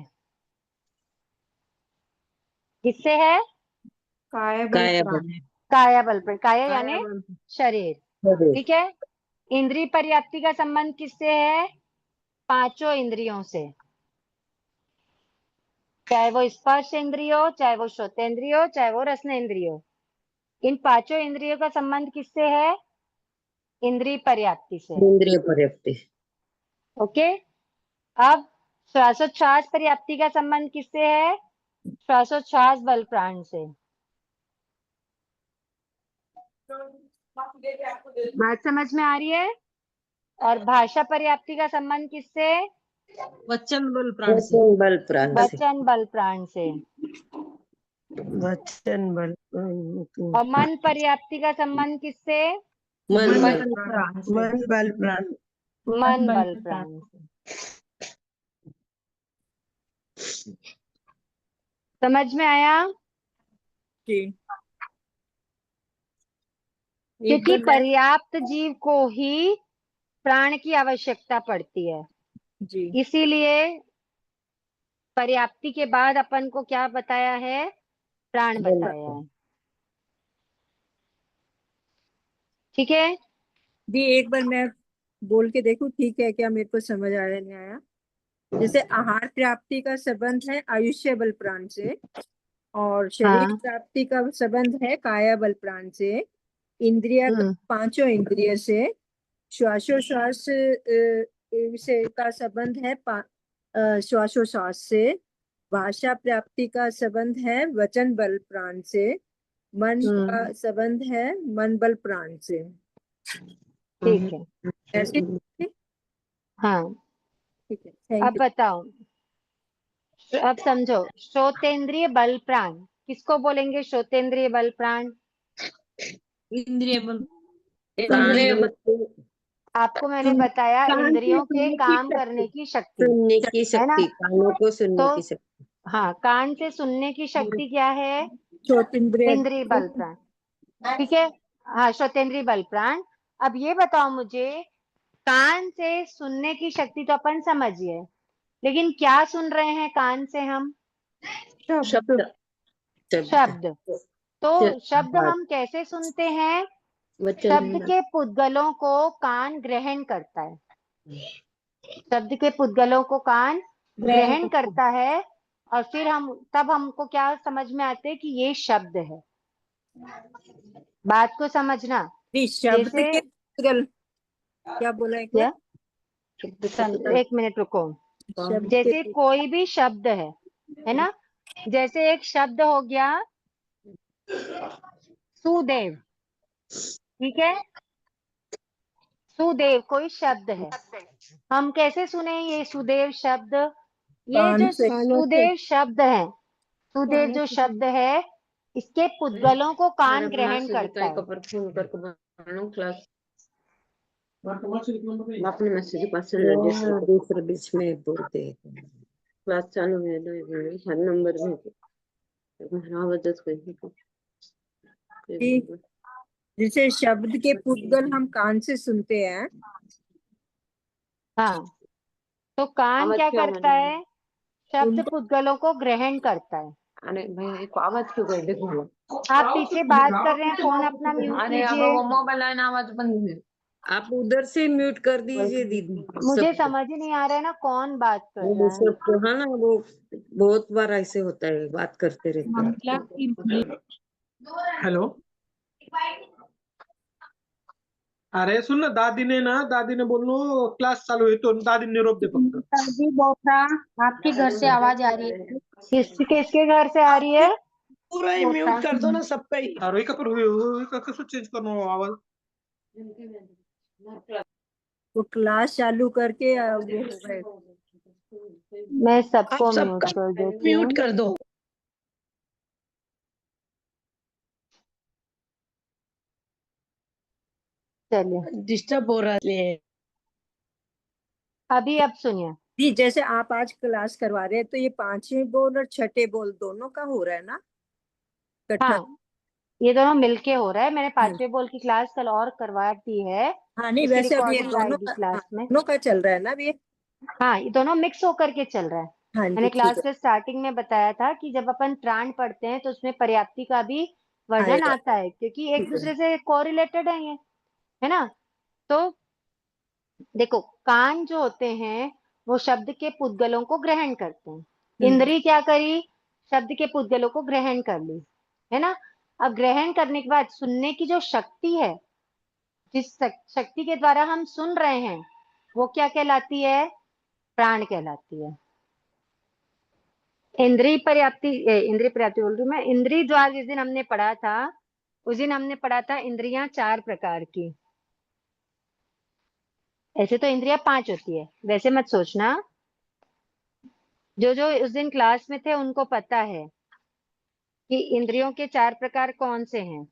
किससे है? काय बल काया प्राण। काया बल प्राण, काया काया यानी बल शरीर। बल ठीक है, इंद्रिय पर्याप्ति का संबंध किससे है? पांचों इंद्रियों से, चाहे वो स्पर्श इंद्रिय हो, चाहे वो श्रोतेंद्रिय हो, चाहे वो रसनेंद्रिय हो। इन पांचों इंद्रियों का संबंध किससे है? इंद्रिय पर्याप्ति से। इंद्रिय पर्याप्ति ओके, अब श्वासोच्छ्वास पर्याप्ति का संबंध किससे है? श्वासोच्छ्वास बल प्राण से। बात समझ में आ रही है? और भाषा पर्याप्ति का संबंध किससे? वचन बल प्राण से। वचन बल प्राण से वचन बल प्राण से। वचन बल और मन पर्याप्ति का संबंध किससे? मन मन बल बल प्राण से। मन बल प्राण। मन बल प्राण से। समझ में आया? जी। एक क्योंकि बार मैं। पर्याप्त जीव को ही प्राण की आवश्यकता पड़ती है, जी। इसीलिए पर्याप्ति के बाद अपन को क्या बताया है? प्राण बताया है। ठीक है, जी एक बार मैं बोल के देखूं, ठीक है क्या, मेरे को समझ आया नहीं आया? जैसे आहार प्राप्ति का संबंध है आयुष्य बल प्राण से, और शरीर हाँ। प्राप्ति का संबंध है काया बल प्राण से, इंद्रिय पांचों इंद्रिय से, श्वासोश्वास से का संबंध है श्वासोश्वास से, भाषा प्राप्ति का संबंध है वचन बल प्राण से, मन का संबंध है मन बल प्राण से। ठीक है, ऐसे ठीक हाँ। है, थैंक अब यू। बताओ, अब समझो, श्रोतेंद्रिय बल प्राण किसको बोलेंगे? श्रोतेंद्रिय बल प्राण इंद्रिय बल प्राण इंद्रिय आपको मैंने बताया कान से इंद्रियों के सुनने की काम करने शक्ति की शक्ति, सुनने की है ना? शक्ति कानों को सुनने तो की शक्ति हाँ, कान से सुनने की शक्ति क्या है? श्रोतेंद्रिय इंद्रिय बल प्राण। ठीक है, हाँ, श्रोतेंद्रिय बल प्राण। अब ये बताओ मुझे, कान से सुनने की शक्ति तो अपन समझिए, लेकिन क्या सुन रहे हैं कान से हम? शब्द शब्द शब्द। तो शब्द बात हम कैसे सुनते हैं? वचन शब्द के पुद्गलों को कान ग्रहण करता है। शब्द के पुद्गलों को कान ग्रहण करता है और फिर तब हमको क्या समझ में आते हैं कि ये शब्द है। बात को समझना। नहीं, शब्द जैसे के पुद्गल क्या बोला एक बार? एक मिनट रुको। शब्द के जैसे कोई भी शब्द है ना, जैसे एक शब्द हो गया सुदेव, ठीक है, सुदेव कोई शब्द है। हम कैसे सुने ये सुदेव शब्द? ये कान जो से। सुदेव शब्द है, सुदेव जो शब्द है, इसके पुद्गलों को कान ग्रहण करता है। क्लास अपने मैसेज पास दूसरे बीच में बोलते हैं क्लास चालू है 2 हर नंबर में कि जैसे शब्द के पुद्गल हम कान से सुनते हैं, हाँ, तो कान क्या करता है? शब्द उनको पुद्गलों को ग्रहण करता है। अरे भैया एक आवाज क्यों कर देखो आप पीछे बात कर रहे हैं, फोन अपना म्यूट अरे अब कीजिए। वो मोबाइल लाइन आवाज बंद है आप उधर से म्यूट कर दीजिए दीदी मुझे सबको। समझ ही नहीं आ रहा है ना कौन बात कर वो रहा है। सबको हाँ ना वो बहुत बार ऐसे होता है बात करते रहते हैं। मामला की हेलो, अरे सुन ना, दादी ने बोलनो क्लास चालू है तो दादी ने रोक दे फक्त. जी बोथा, आपके घर से आवाज आ रही है। किसके घर से आ रही है? पूरा ही म्यूट कर दो ना सबका ही। अरे का कसं चेंज करनो आवाज? वो क्लास चालू करके वो हो गए। मैं आप सबको म्यूट सबका कर देती हूँ। म्यूट कर दो। चलिए डिस्टर्ब हो रहा है। अब सुनिए। जी, जैसे आप आज क्लास करवा रहे हैं तो ये पांचवें बोल और छठे बोल दोनों का हो रहा है ना इकट्ठा? हाँ, ये दोनों मिलके हो रहा है। मैंने पांचवे बोल की क्लास कल और करवा दी है, हाँ नहीं, उसकी वैसे अब ये रिकॉर्डिंग दोनों आएगी का, हाँ, क्लास में। दोनों का चल रहा है ना अब ये? हाँ, ये दोनों मिक्स होकर के चल रहा है। हाँ जी, मैंने ठीक क्लास है, के स्टार्टिंग में बताया था कि जब अपन प्राण पढ़ते हैं तो उसमें पर्याप्ति का भी वर्णन आएगा, आता है, क्योंकि एक ठीक है। दूसरे से कोरिलेटेड है ये, है ना। तो देखो, कान जो होते हैं वो शब्द के पुद्गलों को ग्रहण करते हैं। इंद्री क्या करी? शब्द के पुद्गलों को ग्रहण कर ली, है ना। अब ग्रहण करने के बाद सुनने की जो शक्ति है, जिस शक्ति के द्वारा हम सुन रहे हैं, वो क्या कहलाती है? प्राण कहलाती है। इंद्रिय पर्याप्ति बोल रही हूँ मैं। इंद्रिय द्वार जिस दिन हमने पढ़ा था, उस दिन हमने पढ़ा था इंद्रियां 4 प्रकार की। ऐसे तो इंद्रियां 5 होती है, वैसे मत सोचना। जो जो उस दिन क्लास में थे उनको पता है कि इंद्रियों के 4 प्रकार कौन से हैं।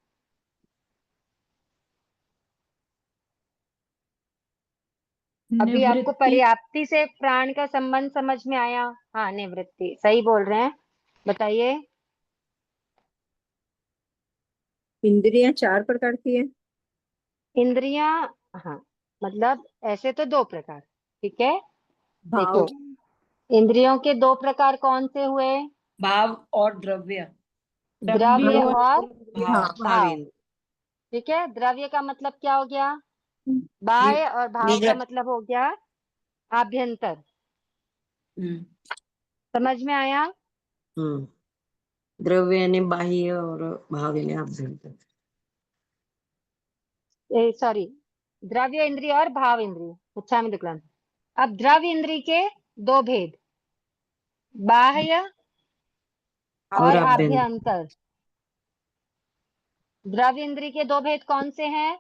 अभी आपको निवृत्ति, पर्याप्ति से प्राण का संबंध समझ में आया? हाँ, निवृत्ति, सही बोल रहे हैं। बताइए। इंद्रियां 4 प्रकार की है? इंद्रियां, हाँ, मतलब ऐसे तो 2 प्रकार, ठीक है। भाव, देखो, इंद्रियों के 2 प्रकार कौन से हुए? भाव और द्रव्य। द्रव्य और हाँ, भाव, ठीक है। द्रव्य का मतलब क्या हो गया? बाह्य, और भाव का मतलब हो गया आभ्यंतर। समझ में आया? द्रव्य यानी बाह्य और भाव यानी आभ्यंतर। सॉरी, द्रव्य इंद्रिय और भाव इंद्रिय, अच्छा में दिखला। अब द्रव्य इंद्रिय के 2 भेद, बाह्य और आभ्यंतर। द्रव्य इंद्रिय के 2 भेद कौन से हैं?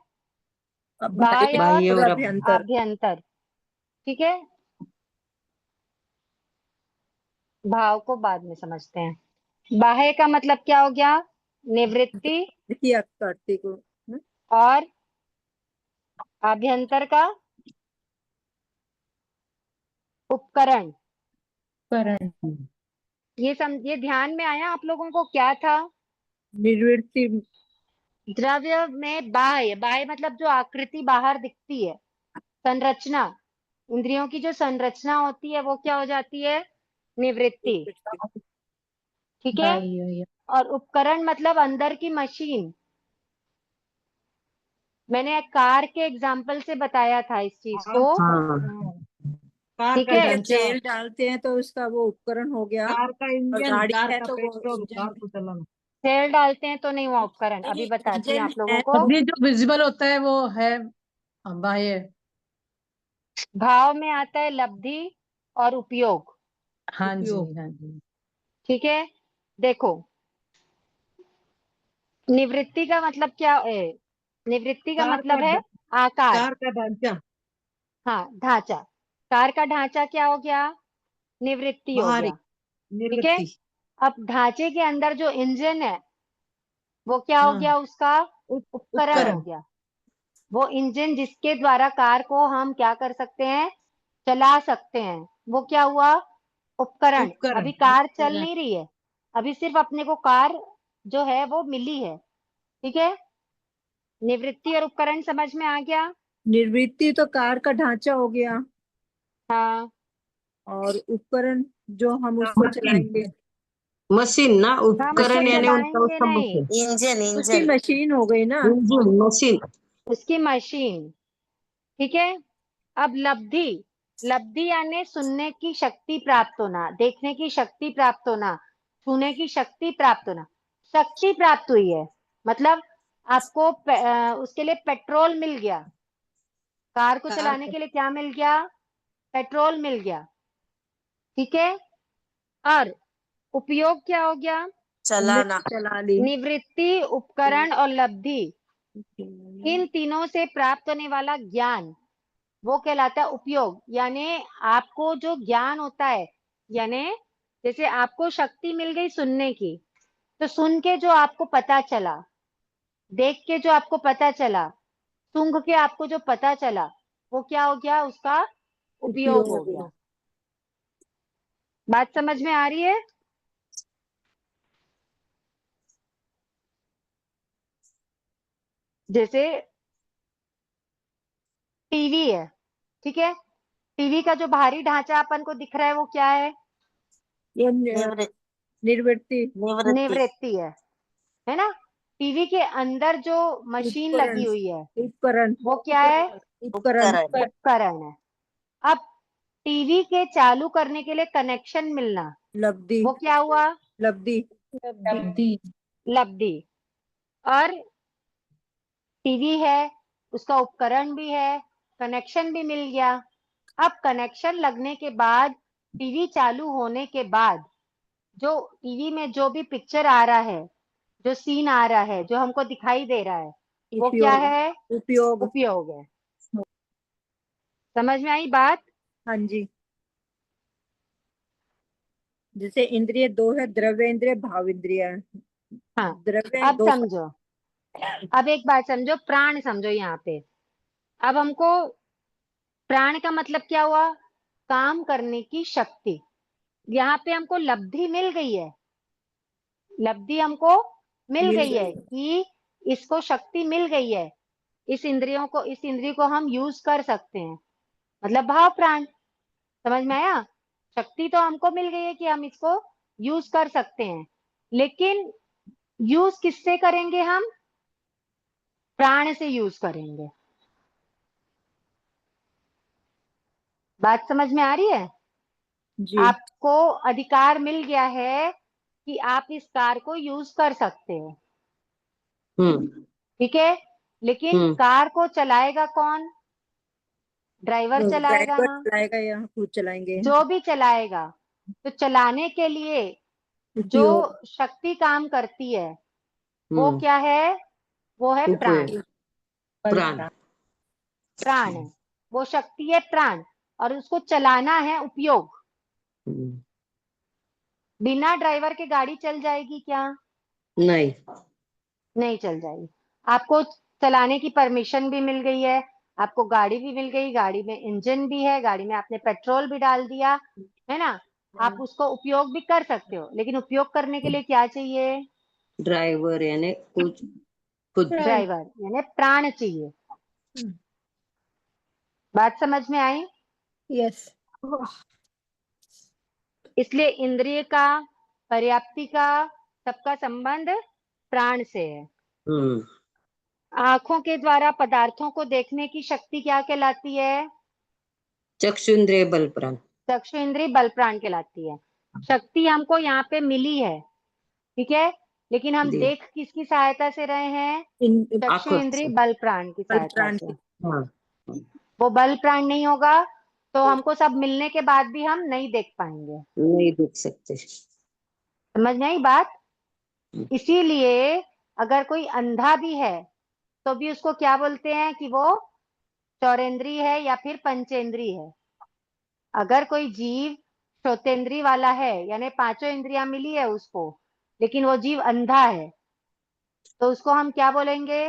बाह्य बाह्य और और अभ्यंतर। आभ्यंतर, ठीक है। भाव को बाद में समझते हैं। बाह्य का मतलब क्या हो गया? निवृत्ति। किया करते को ना? और आभ्यंतर का उपकरण। ये ध्यान में आया आप लोगों को? क्या था? निवृत्ति। द्रव्य में बाह्य, बाह्य मतलब जो आकृति बाहर दिखती है, संरचना, इंद्रियों की जो संरचना होती है वो क्या हो जाती है? निवृत्ति, ठीक है। और उपकरण मतलब अंदर की मशीन। मैंने कार के एग्जाम्पल से बताया था इस चीज को। कार ठीक का है ढांचा, तेल डालते हैं तो उसका वो उपकरण हो गया, कार का और इंजन, गाड़ी कार है का तो वो पेट्रोल, इंजन कार को चलाना। तेल डालते हैं तो नहीं हुआ उपकरण, अभी नहीं, बताती हूँ इंजन आप लोगों है को। और ये जो विजिबल होता है वो है बाह्य। भाव में आता है लब्धि और उपयोग। हाँ जी, उपयोग। हाँ जी। ठीक है, देखो निवृत्ति का मतलब क्या है? निवृत्ति का कार मतलब का है ढ- आकार। कार का ढांचा, हाँ, ढांचा। कार का ढांचा क्या हो गया? निवृत्ति हो बाहरी, गया। ठीक है, निवृत्ति। अब ढांचे के अंदर जो इंजन है वो क्या हो हाँ, गया? उसका उपकरण हो उपकरण। गया। वो इंजन जिसके द्वारा कार को हम क्या कर सकते हैं? चला सकते हैं, वो क्या हुआ? उपकरण। उपकरण, अभी कार चल उपकरण। नहीं रही है, अभी सिर्फ अपने को कार जो है वो मिली है। ठीक है, निवृत्ति और उपकरण समझ में आ गया? निवृत्ति तो कार का ढांचा हो गया, हाँ, और उपकरण जो हम हाँ, उसको मशीन, चलाएंगे, मशीन ना, हम उसको उपकरण यानी उनका चलाएंगे उसका नहीं, मशीन, उसकी मशीन हो गई ना। Engine machine. उसकी मशीन। ठीक है, अब लब्धि। लब्धि यानी सुनने की शक्ति प्राप्त होना, देखने की शक्ति प्राप्त होना, छूने की शक्ति प्राप्त होना। शक्ति प्राप्त हुई है मतलब आपको उसके लिए पेट्रोल मिल गया। कार को कार चलाने का के लिए क्या मिल गया? पेट्रोल मिल गया। ठीक है, और उपयोग क्या हो गया? हमने चला ली। निवृत्ति, उपकरण और लब्धि, इन तीनों से प्राप्त होने वाला ज्ञान वो कहलाता है उपयोग। यानी आपको जो ज्ञान होता है, यानी जैसे आपको शक्ति मिल गई सुनने की, तो सुन के जो आपको पता चला, देख के जो आपको पता चला, सूंघ के आपको जो पता चला, वो क्या हो गया? उसका उपयोग उपयोग हो हो गया। गया। बात समझ में आ रही है? जैसे टीवी है, ठीक है, टीवी का जो बाहरी ढांचा अपन को दिख रहा है वो क्या है? ये निवृत्ति, निवृत्ति है ना? टीवी के अंदर जो मशीन लगी उपकरण, हुई है उपकरण, वो क्या है? उपकरण, उपकरण है। अब टीवी के चालू करने के लिए कनेक्शन मिलना, लब्धि, वो क्या हुआ? लब्धि, लब्धि। लब्धि। और टीवी है, उसका उपकरण भी है, कनेक्शन भी मिल गया। अब कनेक्शन लगने के बाद, टीवी चालू होने के बाद, जो टीवी में जो भी पिक्चर आ रहा है, जो सीन आ रहा है, जो हमको दिखाई दे रहा है, वो क्या उपयोग, है? उपयोग। उपयोग है। समझ में आई बात? हाँ जी। जैसे इंद्रिय दो है, द्रव्य इंद्रिय, भाव इंद्रिय। हाँ, द्रव्य अब दो समझो, अब एक बात समझो, प्राण समझो यहाँ पे। अब हमको प्राण का मतलब क्या हुआ? काम करने की शक्ति। यहाँ पे हमको लब्धि मिल गई है, लब्धि हमको मिल मिल गई है गई। कि इसको शक्ति मिल गई है, इस इंद्रियों को, इस इंद्रिय को हम यूज कर सकते हैं, मतलब भाव प्राण। समझ में आया? शक्ति तो हमको मिल गई है कि हम इसको यूज कर सकते हैं, लेकिन यूज किससे करेंगे? हम प्राण से यूज करेंगे। बात समझ में आ रही है? जी। आपको अधिकार मिल गया है कि आप इस कार को यूज कर सकते हो, हम्म ठीक है, लेकिन हम्म कार को चलाएगा कौन? ड्राइवर चलाएगा ड्राइवर ना? चलाएगा या खुद चलाएंगे? जो भी चलाएगा, तो चलाने के लिए जो उपयोग, शक्ति काम करती है वो हम्म क्या है? वो है प्राण। उपयोग, प्राण। प्राण है, वो शक्ति है प्राण, और उसको चलाना है उपयोग। हम्म, बिना ड्राइवर के गाड़ी चल जाएगी क्या? नहीं। नहीं चल जाएगी। आपको चलाने की परमिशन भी मिल गई है, आपको गाड़ी भी मिल गई, गाड़ी में इंजन भी है, गाड़ी में आपने पेट्रोल भी डाल दिया, है ना? आप उसको उपयोग भी कर सकते हो, लेकिन उपयोग करने के लिए क्या चाहिए? ड्राइवर यानी कुछ खुद। ड्राइवर यानी प्राण चाहिए। बात समझ में आई? यस। इसलिए इंद्रिय का, पर्याप्ति का, सबका संबंध प्राण से है। हम्म आंखों के द्वारा पदार्थों को देखने की शक्ति क्या कहलाती है? चक्षु इंद्रिय बल प्राण। चक्षु इंद्रिय बल प्राण कहलाती है। शक्ति हमको यहाँ पे मिली है, ठीक है, लेकिन हम जी। देख किसकी सहायता से रहे हैं? चक्षु आंखों इंद्रिय से। बल प्राण की बल सहायता प्राण से। की। हाँ वो बल प्राण नहीं होगा तो हमको सब मिलने के बाद भी हम नहीं देख पाएंगे। नहीं देख सकते। समझ में आई बात? इसीलिए अगर कोई अंधा भी है तो भी उसको क्या बोलते हैं कि वो चौरेंद्रीय है या फिर पंचेंद्रीय है। अगर कोई जीव श्रोतेंद्रीय वाला है, यानी पांचों इंद्रियां मिली है उसको, लेकिन वो जीव अंधा है, तो उसको हम क्या बोलेंगे?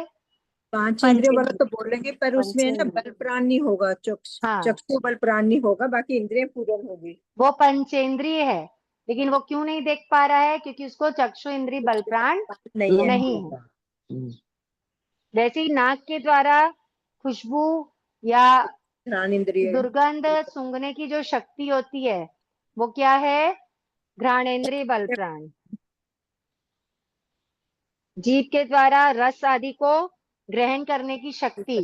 पांच इंद्रियों वाला तो पंचेंद्रिय। बोलेंगे, पर उसमें ना पंचेंद्रिय। बल प्राण नहीं होगा, हाँ, चक्षु बल प्राण नहीं होगा, बाकी इंद्रिय पूर्ण होगी। वो पंचेंद्रिय है, लेकिन वो क्यों नहीं देख पा रहा है? क्योंकि उसको चक्षु इंद्रिय बल प्राण नहीं है। नहीं है। जैसे ही नाक के द्वारा खुशबू या घ्राण इंद्रिय। दुर्गंध सूंघने की जो शक्ति होती है वो क्या है? घ्राणेन्द्रिय बल प्राण। जीभ के द्वारा रस आदि को ग्रहण करने की शक्ति,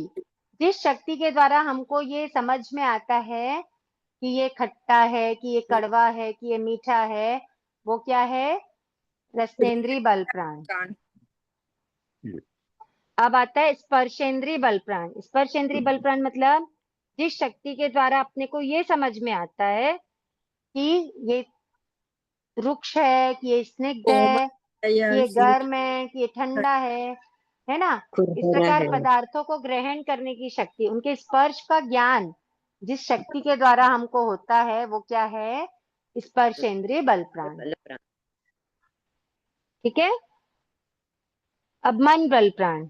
जिस शक्ति के द्वारा हमको ये समझ में आता है कि ये खट्टा है, कि ये कड़वा है, कि ये मीठा है, वो क्या है? रसनेन्द्रिय बल प्राण। प्राण। अब आता है स्पर्शेंद्रिय बल प्राण। स्पर्शेंद्रिय बल प्राण मतलब जिस शक्ति के द्वारा अपने को ये समझ में आता है कि ये रुक्ष है, कि ये स्निग्ध है, कि ये गर्म है, कि ये ठंडा है ना? इस खुरदुरा प्रकार है। पदार्थों को ग्रहण करने की शक्ति, उनके स्पर्श का ज्ञान जिस शक्ति के द्वारा हमको होता है वो क्या है? स्पर्शेंद्रिय बल प्राण। ठीक है। अब मन बल प्राण।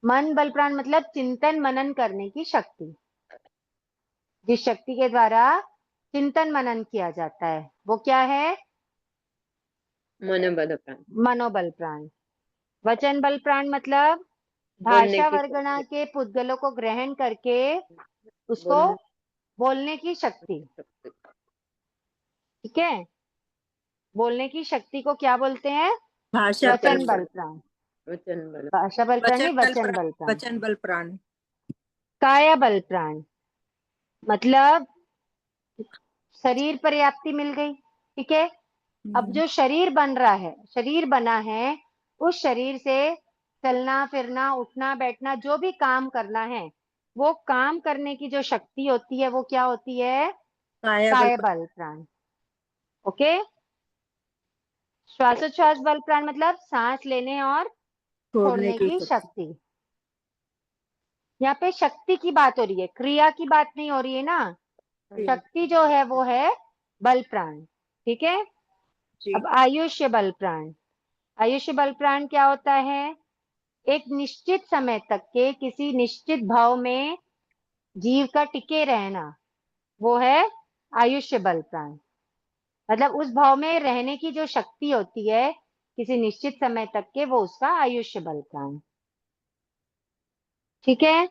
मन बल प्राण मतलब चिंतन मनन करने की शक्ति, जिस शक्ति के द्वारा चिंतन मनन किया जाता है वो क्या है? मनोबल प्राण। मनोबल प्राण। वचन बल प्राण मतलब बोलने भाषा की वर्गणा के पुद्गलों को ग्रहण करके उसको बोलने बोलने की शक्ति। ठीक है। बोलने की शक्ति को क्या बोलते हैं? भाषा वचन बल प्राण। वचन बल। भाषा बल प्राण नहीं, वचन बल प्राण। वचन बल प्राण। काया बल प्राण मतलब शरीर पर्याप्ति मिल गई। ठीक है। अब जो शरीर बन रहा है, शरीर बना है, उस शरीर से चलना फिरना उठना बैठना जो भी काम करना है, वो काम करने की जो शक्ति होती है वो क्या होती है? काय बल प्राण। ओके। श्वासोच्छ्वास बल प्राण मतलब सांस लेने और छोड़ने छोड़ने की की शक्ति। यहाँ पे शक्ति की बात हो रही है, क्रिया की बात नहीं हो रही है ना। शक्ति जो है वो है बल प्राण। ठीक है। अब आयुष्य बल प्राण। आयुष्य बल प्राण क्या होता है? एक निश्चित समय तक के किसी निश्चित भाव में जीव का टिके रहना, वो है आयुष्य बल प्राण। मतलब उस भाव में रहने की जो शक्ति होती है किसी निश्चित समय तक के, वो उसका आयुष्य बल प्राण। ठीक है।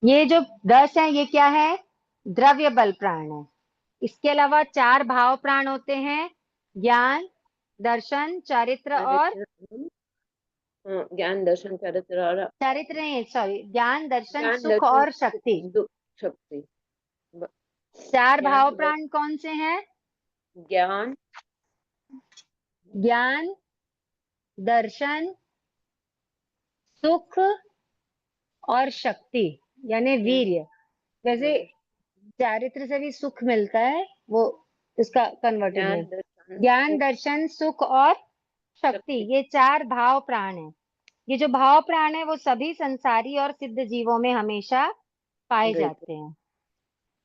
ये जो 10 है ये क्या है? द्रव्य बल प्राण है। इसके अलावा 4 भाव प्राण होते हैं, ज्ञान, दर्शन, चारित्र और ज्ञान दर्शन चारित्र और चारित्र नहीं, सॉरी, ज्ञान, दर्शन, ज्ञान सुख दर्शन और शक्ति। शक्ति। 4 ज्ञान, भाव प्राण कौन से हैं? ज्ञान, ज्ञान, दर्शन, सुख और शक्ति यानी वीर्य। वैसे चारित्र से भी सुख मिलता है, वो इसका कन्वर्टेड ज्ञान में। दर्शन ज्ञान, दर्शन, सुख और शक्ति, ये 4 भाव प्राण है। ये जो भाव प्राण है वो सभी संसारी और सिद्ध जीवों में हमेशा पाए जाते हैं,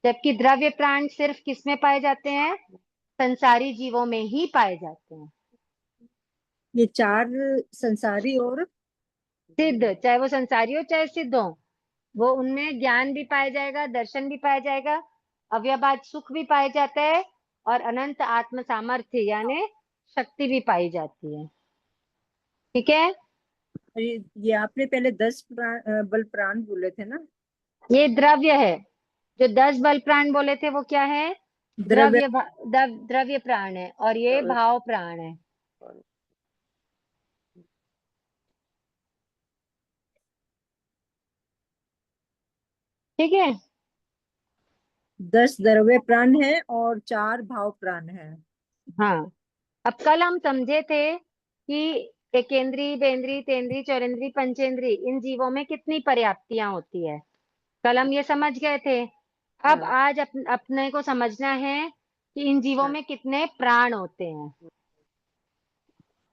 जबकि द्रव्य प्राण सिर्फ किसमें पाए जाते हैं? संसारी जीवों में ही पाए जाते हैं। ये 4 संसारी और सिद्ध, चाहे वो संसारी हो चाहे सिद्ध हो, वो उनमें ज्ञान भी पाया जाएगा, दर्शन भी पाया जाएगा, अव्यभाज्य सुख भी पाया जाता है और अनंत आत्म सामर्थ्य यानी शक्ति भी पाई जाती है। ठीक है। ये आपने पहले 10 बल प्राण बोले थे ना? ये द्रव्य है। जो 10 बल प्राण बोले थे वो क्या है? द्रव्य। द्रव्य प्राण है, और ये भाव प्राण है। ठीक है। 10 द्रव्य प्राण है और 4 भाव प्राण है। हाँ, अब कल हम समझे थे कि एकेंद्री, बेंद्री, तेंद्री, चौरेंद्री, पंचेंद्री इन जीवों में कितनी पर्याप्तियां होती है, कल हम ये समझ गए थे। अब हाँ। आज अपने को समझना है कि इन जीवों में कितने प्राण होते हैं।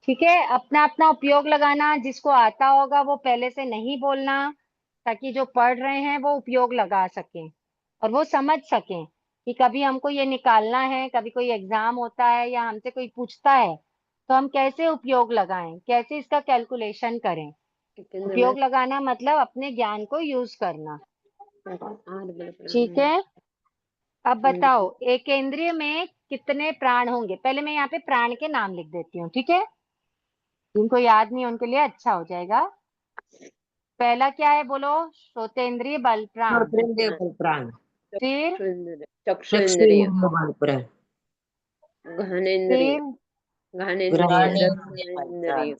ठीक है, अपना अपना उपयोग लगाना, जिसको आता होगा वो पहले से नहीं बोलना, ताकि जो पढ़ रहे हैं वो उपयोग लगा सकें और वो समझ सकें कि कभी हमको ये निकालना है, कभी कोई एग्जाम होता है या हमसे कोई पूछता है तो हम कैसे उपयोग लगाएं, कैसे इसका कैलकुलेशन करें। उपयोग लगाना मतलब अपने ज्ञान को यूज करना। ठीक है, अब बताओ एकेंद्रीय में कितने प्राण होंगे। पहले मैं यहाँ पे प्राण के नाम लिख देती हूँ, ठीक है, जिनको याद नहीं उनके लिए अच्छा हो जाएगा। पहला क्या है बोलो, श्रोतेंद्रिय बल प्राण। श्रोतेंद्रिय बल प्राण, फिर चक्षुरेंद्रिय, बल प्राण, घ्राणेन्द्रिय, फिर घ्राणेन्द्रिय, घ्राणेन्द्रिय बल प्राण, रसनेन्द्रिय,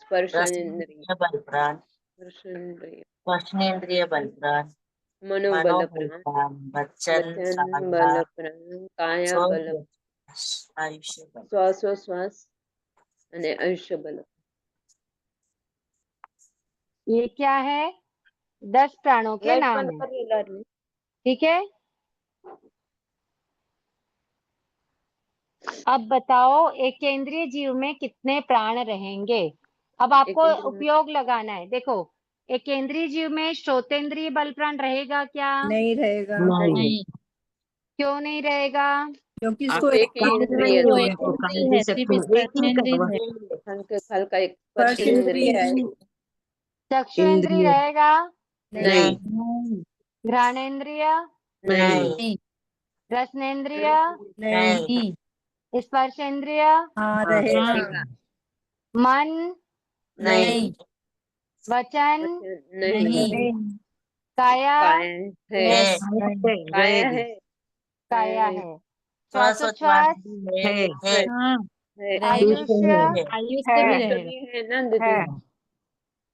स्पर्शनेन्द्रिय, रसनेन्द्रिय बल प्राण, स्पर्शेन्द्रिय, स्पर्शनेन्द्रिय बल प्राण, मनोबल मनोबल प्राण, प्राण, वचन वचन काया, बल प्राण, काया बल, आयुष्य बल। श्वासोश्वास અને આયુષ્ય બલ। ये क्या है, 10 प्राणों के લાઈટ नाम બંધ है। કરી લાડલી। ठीक है, अब बताओ एकेंद्रीय जीव में कितने प्राण रहेंगे। अब आपको एकेंद्रीय में- उपयोग लगाना है। देखो, एकेंद्रीय जीव में श्रोतेंद्रिय बल प्राण रहेगा क्या? नहीं रहेगा, नहीं, क्यों नहीं रहेगा? क्योंकि आप इसको एक ही कान इंद्रिय नहीं वो हो एक उनको, कान इंद्रिय दे है, सकते सिर्फ हो, एक ही स्पर्शेंद्रिय करवा। है। हल्के हल्का एक स्पर्श इंद्रिय है। चक्षु इंद्रिय इंद्रिय रहेगा? नहीं, नहीं, घ्राणेन्द्रिय, नहीं, रसनेन्द्रिय, नहीं, स्पर्शेंद्रिय, हाँ हाँ, रहेगा, मन, नहीं, वचन, नहीं, काया, काया है, काया रहेगी, है, काया है, है, श्वासोच्छ्वास, है, हाँ, है, आयुष्य, आयुष्य भी आयुष्य रहेगा। भी है, नंद भी है।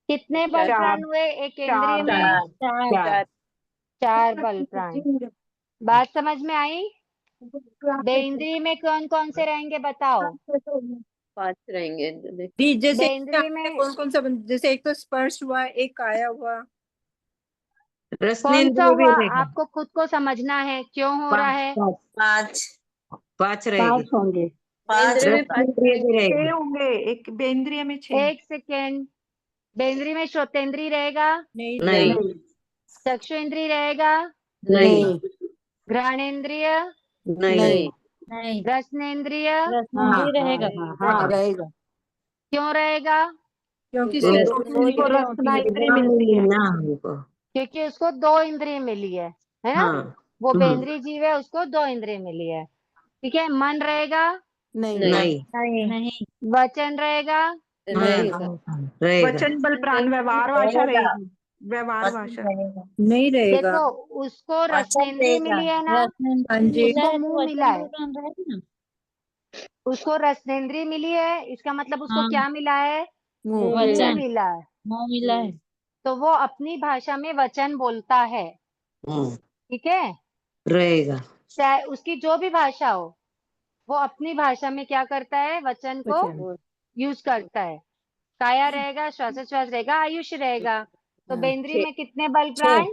कितने बल प्राण हुए एक इंद्रिय में? चार। चार, 4 बल प्राण। बात समझ में आई? बेंद्रिय में कौन कौन से रहेंगे बताओ। 5 रहेंगे। भी जैसे बेंद्रिय में कौन कौन सा जैसे एक तो स्पर्श हुआ, एक काया हुआ, कौन सा रसनेन्द्रिय भी हुआ, रहेगा। आपको खुद को समझना है क्यों हो रहा है। पांच रहेगी, होंगे। पांच इंद्रिय में 5 रसनेन्द्रिय भी रहेगी। होंगे, एक बेंद्रिय में 6। एक सेकेंड, बेंद्रिय में श्रोतेंद्रिय रहेगा, नहीं नहीं, चक्षु इंद्रिय रहेगा, नहीं, घ्राणेन्द्रिय, नहीं, नहीं, रसनेन्द्रिय, रसनेंद्रिय रहेगा। हाँ रहेगा, क्यों रहेगा? क्योंकि क्योंकि इसको रस- दो इंद्रियां होती है। मिली है ना हमको। क्योंकि उसको 2 इंद्रिय मिली है ना। हाँ, वो बेंद्रिय जीव है, उसको 2 इंद्रिय मिली है। ठीक है, मन रहेगा, नहीं, नहीं, वचन रहेगा, रहेगा। रहेगा, वचन बल प्राण व्यवहार भाषा रहेगी, व्यवहार भाषा। नहीं रहेगा, देखो उसको रसनेन्द्रिय मिली है ना, हाँ रसनेंद्रिय जी, मिला उसको है तो मुंह मिला वचन है, बलवान रहेगा ना। उसको रसनेन्द्रिय मिली है, इसका मतलब उसको हाँ, क्या मिला है, मुंह मुंह मिला वचन, मिला है। मुंह मिला है। तो वो अपनी भाषा में वचन बोलता है। ठीक है, रहेगा, चाहे उसकी जो भी भाषा हो, वो अपनी भाषा में क्या करता है, वचन को यूज करता है। काया रहेगा, श्वासोच्छ्वास रहेगा, आयुष्य रहेगा। तो बेंद्री में कितने बल प्राण?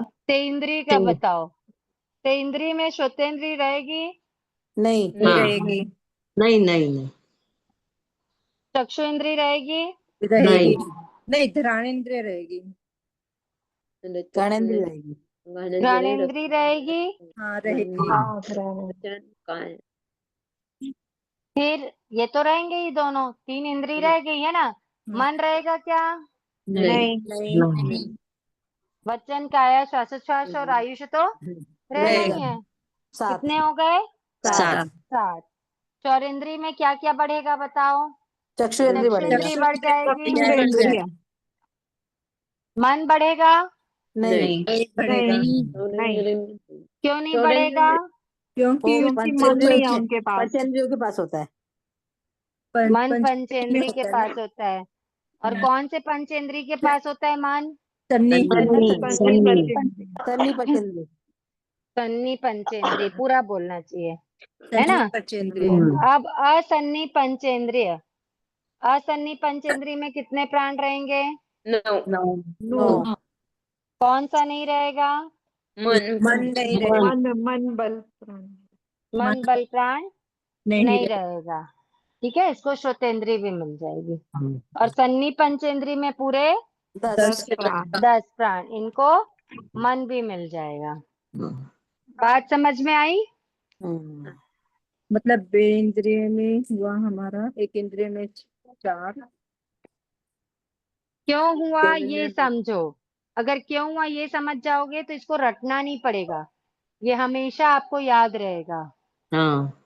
तेंद्री का बताओ। तेंद्री में श्रोतेंद्री रहेगी, नहीं हाँ, रहेगी, नहीं, नहीं, चक्षु इंद्री रहेगी, रहेगी, नहीं घ्राणेन्द्रिय रहेगी, घ्राणेन्द्री रहेगी, हाँ रहेगी, वचन काया। फिर ये तो रहेंगे ही दोनों, 3 इंद्री रह गई है ना। मन रहेगा क्या? नहीं, वचन, काया, श्वासोच्छ्वास और आयुष्य तो रहना ही है। कितने हो गए? 7, 7। चौरेंद्री में क्या क्या बढ़ेगा बताओ। चक्षु चक्षु इंद्री बढ़ जाएगी, मन बढ़ेगा, नहीं, नहीं बढ़ेगा, क्यों नहीं बढ़ेगा? क्योंकि मन नहीं है उनके पास, पंचेंद्रियों के पास होता है। मन पंचेंद्रिय में पंचेंद्री के होता है पास ना। होता है और कौन से पंचेंद्रिय के पास होता है मन? सन्नी सन्नी पचेंद्रिय। सन्नी पंचेंद्रिय, पूरा बोलना चाहिए, है ना? पंचेंद्रिय। अब असन्नी पंचेंद्रिय, असन्नी पंचेंद्रिय में कितने प्राण रहेंगे? नो कौन सा नहीं रहेगा? मन नहीं रहेगा। मन बल प्राण। मन बल प्राण नहीं नहीं रहेगा, ठीक है, इसको श्रोतेंद्रिय भी मिल जाएगी। और सन्नी पंचेंद्रिय में पूरे 10 प्राण। 10 प्राण, इनको मन भी मिल जाएगा। बात समझ में आई? मतलब बे इंद्रिय में हुआ हमारा, एक इंद्रिय में 4। क्यों हुआ ये समझो। अगर क्यों हुआ ये समझ जाओगे तो इसको रटना नहीं पड़ेगा, ये हमेशा आपको याद रहेगा। हाँ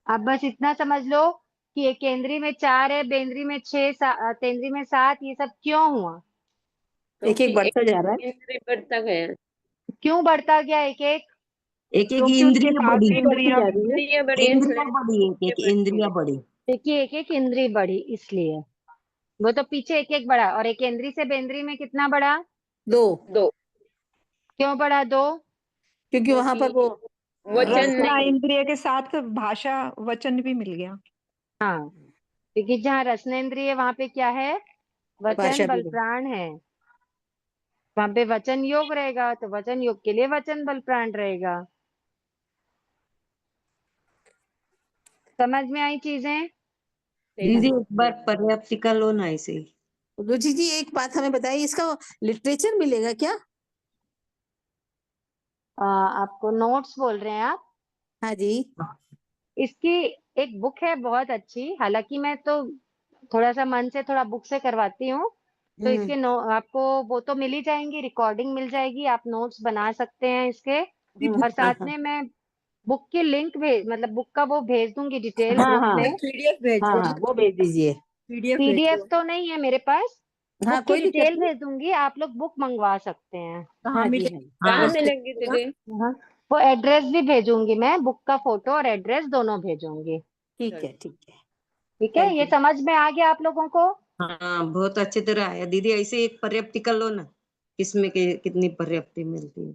आप बस इतना समझ लो कि एक केंद्रीय में 4 है, बेंद्री में 6, तेंद्री में 7, ये सब क्यों हुआ? एक एक बढ़ता जा रहा है। इंद्रिय बढ़ता गया, क्यों बढ़ता गया एक एक? एक एक क्योंकि इंद्रिय उसके बड़ी, पास इंद्रियां इंद्रिय बड़ी है, इंद्रिया बड़ी, एक एक इंद्रिया बड़ी। देखिए एक एक इंद्री बढ़ी, इसलिए वो तो पीछे एक एक बढ़ा। और एक केंद्री से बेंद्री में कितना बढ़ा? 2, क्यों बढ़ा 2? क्योंकि वहां पर वो वचन रसना नहीं, इंद्रिय के साथ भाषा वचन भी मिल गया। हाँ, क्योंकि जहाँ रसनेन्द्रिय है वहां पे क्या है? वचन भाषा बल भी। प्राण है। वहां पे वचन योग रहेगा, तो वचन योग के लिए वचन बल प्राण रहेगा। समझ में आई चीजें? दीदी एक बार पर्याप्तिका लो ना ऐसे ही। रुचि जी एक बात हमें बताइए, इसका लिटरेचर मिलेगा क्या? आपको नोट्स बोल रहे हैं आप? हाँ जी। इसकी एक बुक है बहुत अच्छी, हालांकि मैं तो थोड़ा सा मन से थोड़ा बुक से करवाती हूँ, तो इसके आपको वो तो मिल ही जाएंगी, रिकॉर्डिंग मिल जाएगी, आप नोट्स बना सकते हैं इसके। और साथ में मैं बुक की लिंक मतलब बुक का वो भेज दूंगी डिटेल ग्रुप में। पीडीएफ भेज हाँ दो। वो भेज दीजिए। पीडीएफ पीडीएफ तो नहीं है मेरे पास, हाँ बुक की कोई दिक्कत डिटेल नहीं। भेज दूंगी, आप लोग बुक मंगवा सकते हैं। कहाँ हाँ जी, मिले? कहाँ मिलेंगी दीदी? वो एड्रेस भी भेजूंगी मैं, बुक का फोटो और एड्रेस दोनों भेजूंगी। ठीक है ठीक है। ठीक है, Thank ये you. समझ में आ गया आप लोगों को? हाँ बहुत अच्छी तरह आया दीदी। ऐसे एक पर्याप्तिका लो ना, किसमें कितनी पर्याप्ति मिलती है।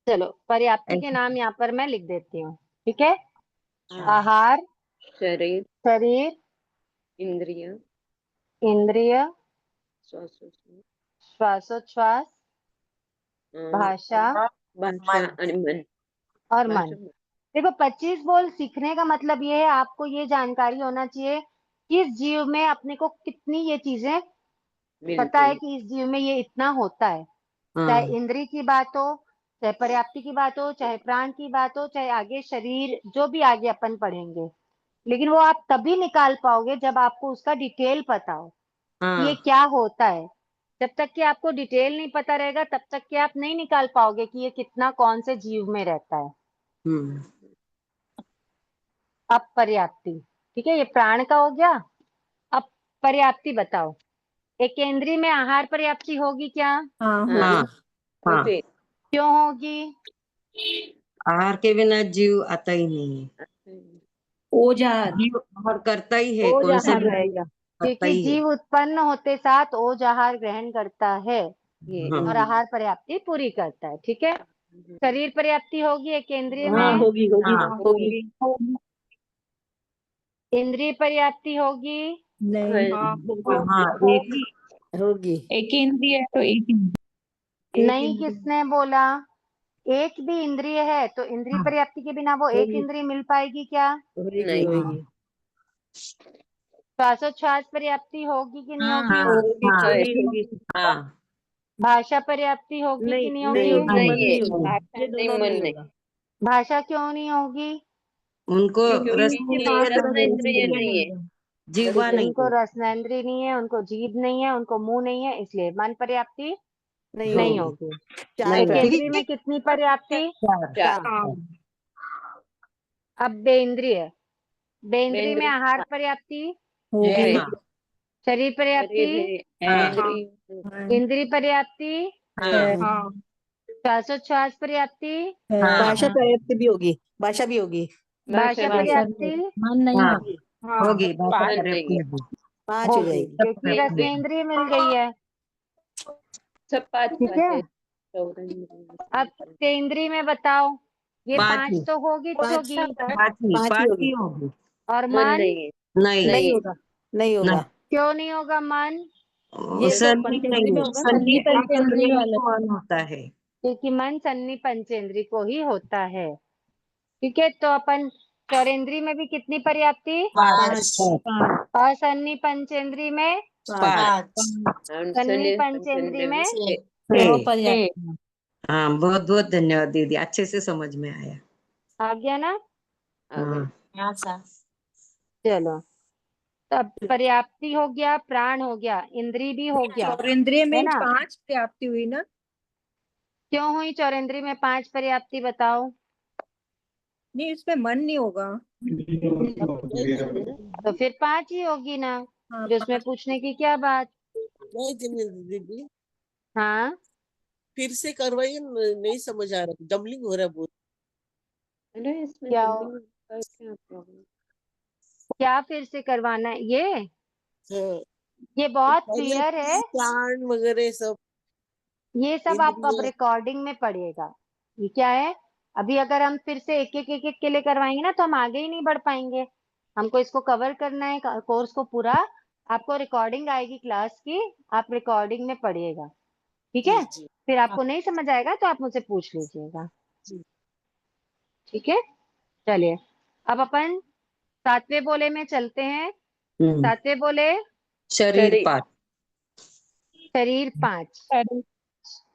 चलो पर्याप्ति के नाम यहाँ पर मैं लिख देती हूँ, ठीक है? आहार, शरीर, शरीर, इंद्रिय, इंद्रिय, श्वासोच्छ्वास, श्वासोच्छ्वास, भाषा भाषा और मन। और मन। देखो 25 बोल सीखने का मतलब ये है, आपको ये जानकारी होना चाहिए कि इस जीव में अपने को कितनी ये चीजें पता है कि इस जीव में ये इतना होता है। चाहे इंद्रिय की बात हो, चाहे पर्याप्ति की बात हो, चाहे प्राण की बात हो, चाहे आगे शरीर, जो भी आगे अपन पढ़ेंगे, लेकिन वो आप तभी निकाल पाओगे जब आपको उसका डिटेल पता हो कि ये क्या होता है। जब तक कि आपको डिटेल नहीं पता रहेगा तब तक कि आप नहीं निकाल पाओगे कि ये कितना कौन से जीव में रहता है। अब पर्याप्ति, ठीक है, ये प्राण का हो गया। अब पर्याप्ति बताओ, एक केंद्रीय में आहार पर्याप्ति होगी क्या? होगी। क्यों होगी? आहार के बिना जीव आता ही नहीं है। ओजार जीव आहार करता ही है, ओज कौन सा आहार भी रहेगा। करता क्योंकि ही है। जीव उत्पन्न होते साथ ओज आहार ग्रहण करता है हाँ। और आहार पर्याप्ति पूरी करता है, ठीक है। शरीर पर्याप्ति होगी एक केंद्रीय हाँ में, होगी होगी हाँ। होगी। इंद्रिय पर्याप्ति होगी, नहीं। हाँ एक होगी। एक इंद्रिय है तो एक इंद्रिय। नहीं किसने बोला? एक भी इंद्रिय है तो इंद्रिय पर्याप्ति के बिना वो एक होगी। इंद्रिय मिल पाएगी क्या? होगी होगी। श्वासोच्छ्वास पर्याप्ति होगी कि नहीं होगी? होगी होगी। हाँ भाषा पर्याप्ति होगी कि नहीं होगी? नहीं, ये दोनों मन नहीं नहीं, होगा। भाषा क्यों नहीं होगी? उनको क्योंकि रस रसना इंद्रिय नहीं है। जीवा नहीं उनको है। रसनेंद्रिय नहीं है, उनको जीभ नहीं है, उनको मुंह नहीं है, इसलिए मन पर्याप्ति नहीं नहीं होगी। होगी। चार एक प्राण। केंद्रीय में कितनी पर्याप्ति? चार। अब बेंद्रिय, बेंद्रिय में आहार पर्याप्ति, है। शरीर पर्याप्ति, इंद्रिय, इंद्रिय पर्याप्ति, हाँ। श्वासोच्छ्वास पर्याप्ति, भाषा पर्याप्त भी होगी। भाषा भी होगी। भाषा पर्याप्ति, मन नहीं हाँ। होगी। होगी भाषा मन नहीं पर्याप्ति है। होगी। पांच हो होगी, जाएगी। क्योंकि रसनेंद्रिय मिल गई है। सब पांच ठीक पांच है, है। अब तेंद्री में बताओ, ये पांचवी 5 तो होगी पांचवी होगी, पांच ही होगी। होगी। और मन मन नहीं है, नहीं नहीं होगा, नहीं होगा। क्यों नहीं होगा मन? ये तो सन्नी पंचेंद्री में होगा ना। सन्नी पंचेंद्रिय वाला मन होता है। क्योंकि मन सन्नी पंचेंद्री को ही होता है। ठीक है, तो अपन चौरेंद्री में भी कितनी पर्याप्ति? पांच पांच और सन्नी पंचेंद्री में? पांच सन्नी पंचेंद्री में? छह पर्याप्त। हाँ, बहुत बहुत धन्यवाद दीदी, अच्छे से समझ में आया। आ गया ना? आ गई। हाँ चलो, तब पर्याप्ति हो गया, प्राण हो गया, इंद्री भी हो गया, चौरेंद्रिय है में ना? 5 प्राप्ति हुई ना? क्यों हुई चौरेंद्री में 5 पर्याप्ति, बताओ? नहीं, इसमें मन नहीं होगा। नहीं मन है ना। तो फिर 5 ही होगी ना, हाँ, जो उसमें पूछने की क्या बात? नहीं दीदी, हाँ, फिर से करवाइए, नहीं समझ आ रहा, डबलिंग हो रहा है बहुत। अरे इसमें क्या डबलिंग का क्या प्रॉब्लम? क्या फिर से करवाना है हाँ, ये बहुत पहले क्लियर है। प्राण वगैरह सब ये सब आप अब इंद्रिय। रिकॉर्डिंग में पढ़िएगा। ये क्या है, अभी अगर हम फिर से एक एक के लिए करवाएंगे ना, तो हम आगे ही नहीं बढ़ पाएंगे। हमको इसको कवर करना है, कोर्स को पूरा। आपको रिकॉर्डिंग आएगी क्लास की, आप रिकॉर्डिंग में पढ़िएगा। ठीक जी है, जी फिर आपको नहीं समझ आएगा तो आप मुझसे पूछ लीजिएगा। जी। ठीक है, चलिए अब अपन 7वें बोले में चलते हैं। 7वें बोले, शरीर पांच शरीर 5। शरीर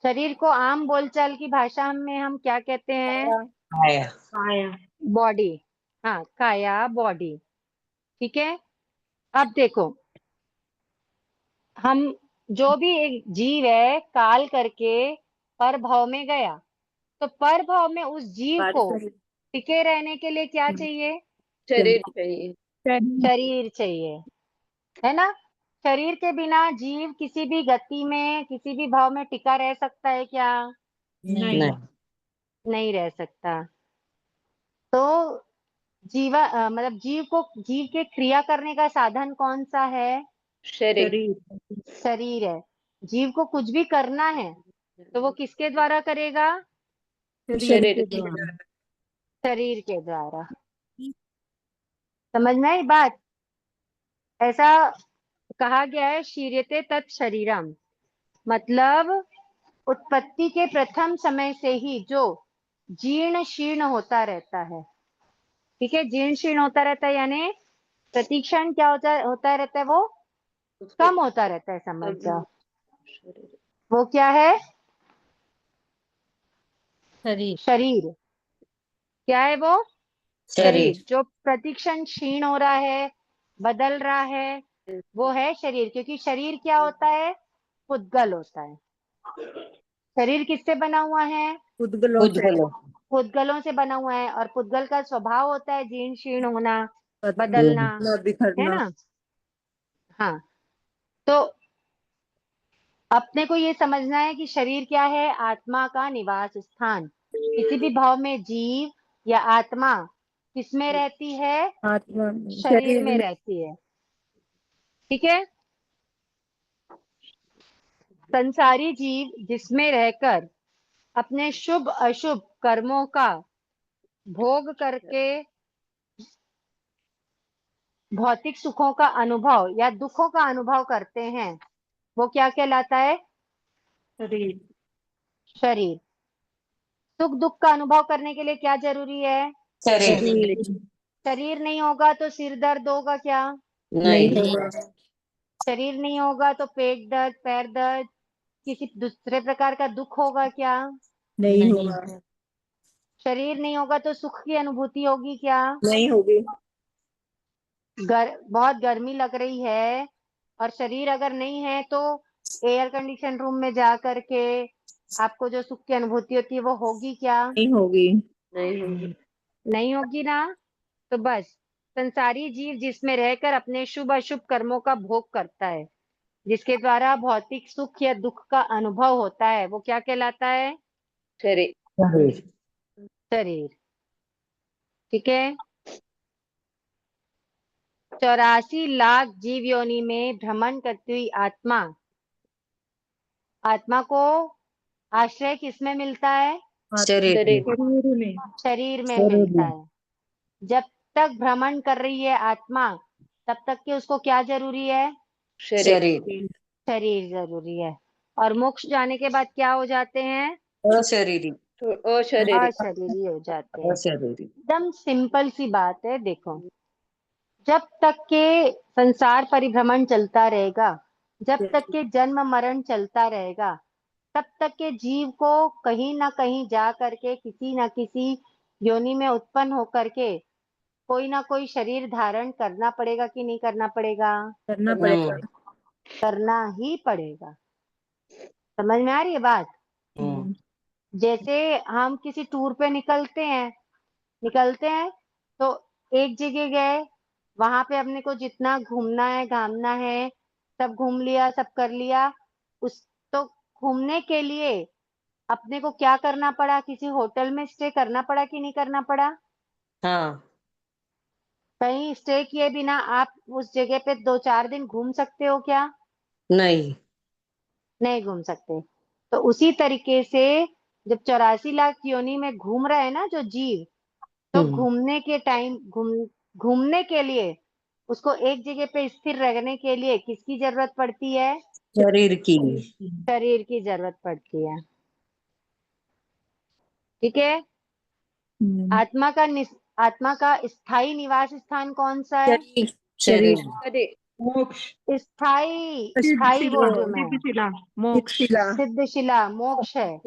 शरीर को आम बोलचाल की भाषा में हम क्या कहते हैं? आया। आया बॉडी। हाँ, काया, बॉडी। ठीक है, अब देखो, हम जो भी एक जीव है काल करके पर भाव में गया, तो पर भाव में उस जीव को टिके रहने के लिए क्या चाहिए? शरीर चाहिए। शरीर शरीर चाहिए, है ना? शरीर के बिना जीव किसी भी गति में, किसी भी भाव में टिका रह सकता है क्या? नहीं नहीं नहीं रह सकता। तो मतलब जीव के क्रिया करने का साधन कौन सा है? शरीर। शरीर है। जीव को कुछ भी करना है तो वो किसके द्वारा करेगा? शरीर। शरीर के द्वारा। समझ में आई बात? ऐसा कहा गया है, शीर्यते तत् शरीरम, मतलब उत्पत्ति के प्रथम समय से ही जो जीर्ण शीर्ण होता रहता है। ठीक है, जीर्ण शीर्ण होता रहता है, यानी प्रतिक्षण क्या होता रहता है? वो कम होता रहता है, समझ जाओ। शरीर। वो क्या है? शरीर शरीर। क्या है वो? शरीर शरीर। जो प्रतिक्षण क्षीण हो रहा है, बदल रहा है, वो है शरीर। क्योंकि शरीर क्या होता है? पुद्गल होता है। शरीर किससे बना हुआ है? उद्गलों से पुद्गलों से बना हुआ है, और पुद्गल का स्वभाव होता है जीर्ण शीर्ण होना, बदलना, न है बिखरना। ना? हाँ, तो अपने को ये समझना है कि शरीर क्या है? आत्मा का निवास स्थान। किसी भी भाव में जीव या आत्मा किसमें रहती है? आत्मा शरीर शरीर में में। रहती है। ठीक है, संसारी जीव जिसमें रहकर अपने शुभ अशुभ कर्मों का भोग करके भौतिक सुखों का अनुभव या दुखों का अनुभव करते हैं, वो क्या कहलाता है? शरीर शरीर। सुख दुख का अनुभव करने के लिए क्या जरूरी है? शरीर शरीर नहीं होगा तो सिर दर्द होगा क्या? नहीं नहीं होगा। शरीर नहीं होगा तो पेट दर्द, पैर दर्द, किसी दूसरे प्रकार का दुख होगा क्या? नहीं नहीं होगा। शरीर नहीं होगा तो सुख की अनुभूति होगी क्या? नहीं होगी। बहुत गर्मी लग रही है और शरीर अगर नहीं है, तो एयर कंडीशन रूम में जा करके आपको जो सुख की अनुभूति होती है वो होगी क्या? नहीं होगी। नहीं होगी। नहीं होगी ना। तो बस, संसारी जीव जिसमें रहकर अपने शुभ अशुभ कर्मों का भोग करता है, जिसके द्वारा भौतिक सुख या दुख का अनुभव होता है, वो क्या कहलाता है? शरीर। शरीर शरीर। ठीक है, 84 लाख जीव योनि में भ्रमण करती हुई आत्मा को आश्रय किसमें मिलता है? शरीर में। शरीर में। शरीर में शरीर मिलता में। है। जब तक भ्रमण कर रही है आत्मा, तब तक के उसको क्या जरूरी है? शरीर। शरीर जरूरी है। और मोक्ष जाने के बाद क्या हो जाते हैं? अशरीरी। अशरीरी हो जाते हैं। अशरीरी। एकदम सिंपल सी बात है। देखो, जब तक के संसार परिभ्रमण चलता रहेगा, जब तक के जन्म मरण चलता रहेगा, तब तक के जीव को कहीं ना कहीं जा करके किसी ना किसी योनि में उत्पन्न होकर के कोई ना कोई शरीर धारण करना पड़ेगा कि नहीं करना पड़ेगा? करना पड़ेगा। करना ही पड़ेगा। समझ में आ रही है बात? जैसे हम किसी टूर पे निकलते हैं तो एक जगह गए, वहां पे अपने को जितना घूमना है घामना है सब घूम लिया, सब कर लिया। उस तो घूमने के लिए अपने को क्या करना पड़ा? किसी होटल में स्टे करना पड़ा कि नहीं करना पड़ा? हाँ। कहीं स्टे किए बिना आप उस जगह पे 2-4 दिन घूम सकते हो क्या? नहीं। नहीं घूम सकते। तो उसी तरीके से जब 84 लाख योनि में घूम रहे हैं ना जो जीव, तो घूमने के टाइम घूमने के लिए उसको एक जगह पे स्थिर रहने के लिए किसकी जरूरत पड़ती है? शरीर की। शरीर की जरूरत पड़ती है। ठीक है। आत्मा का स्थायी निवास स्थान कौन सा है? शरीर। मोक्ष। स्थायी बोल रही हूँ मैं। सिद्धशिला मोक्ष। सिद्धशिला मोक्ष है।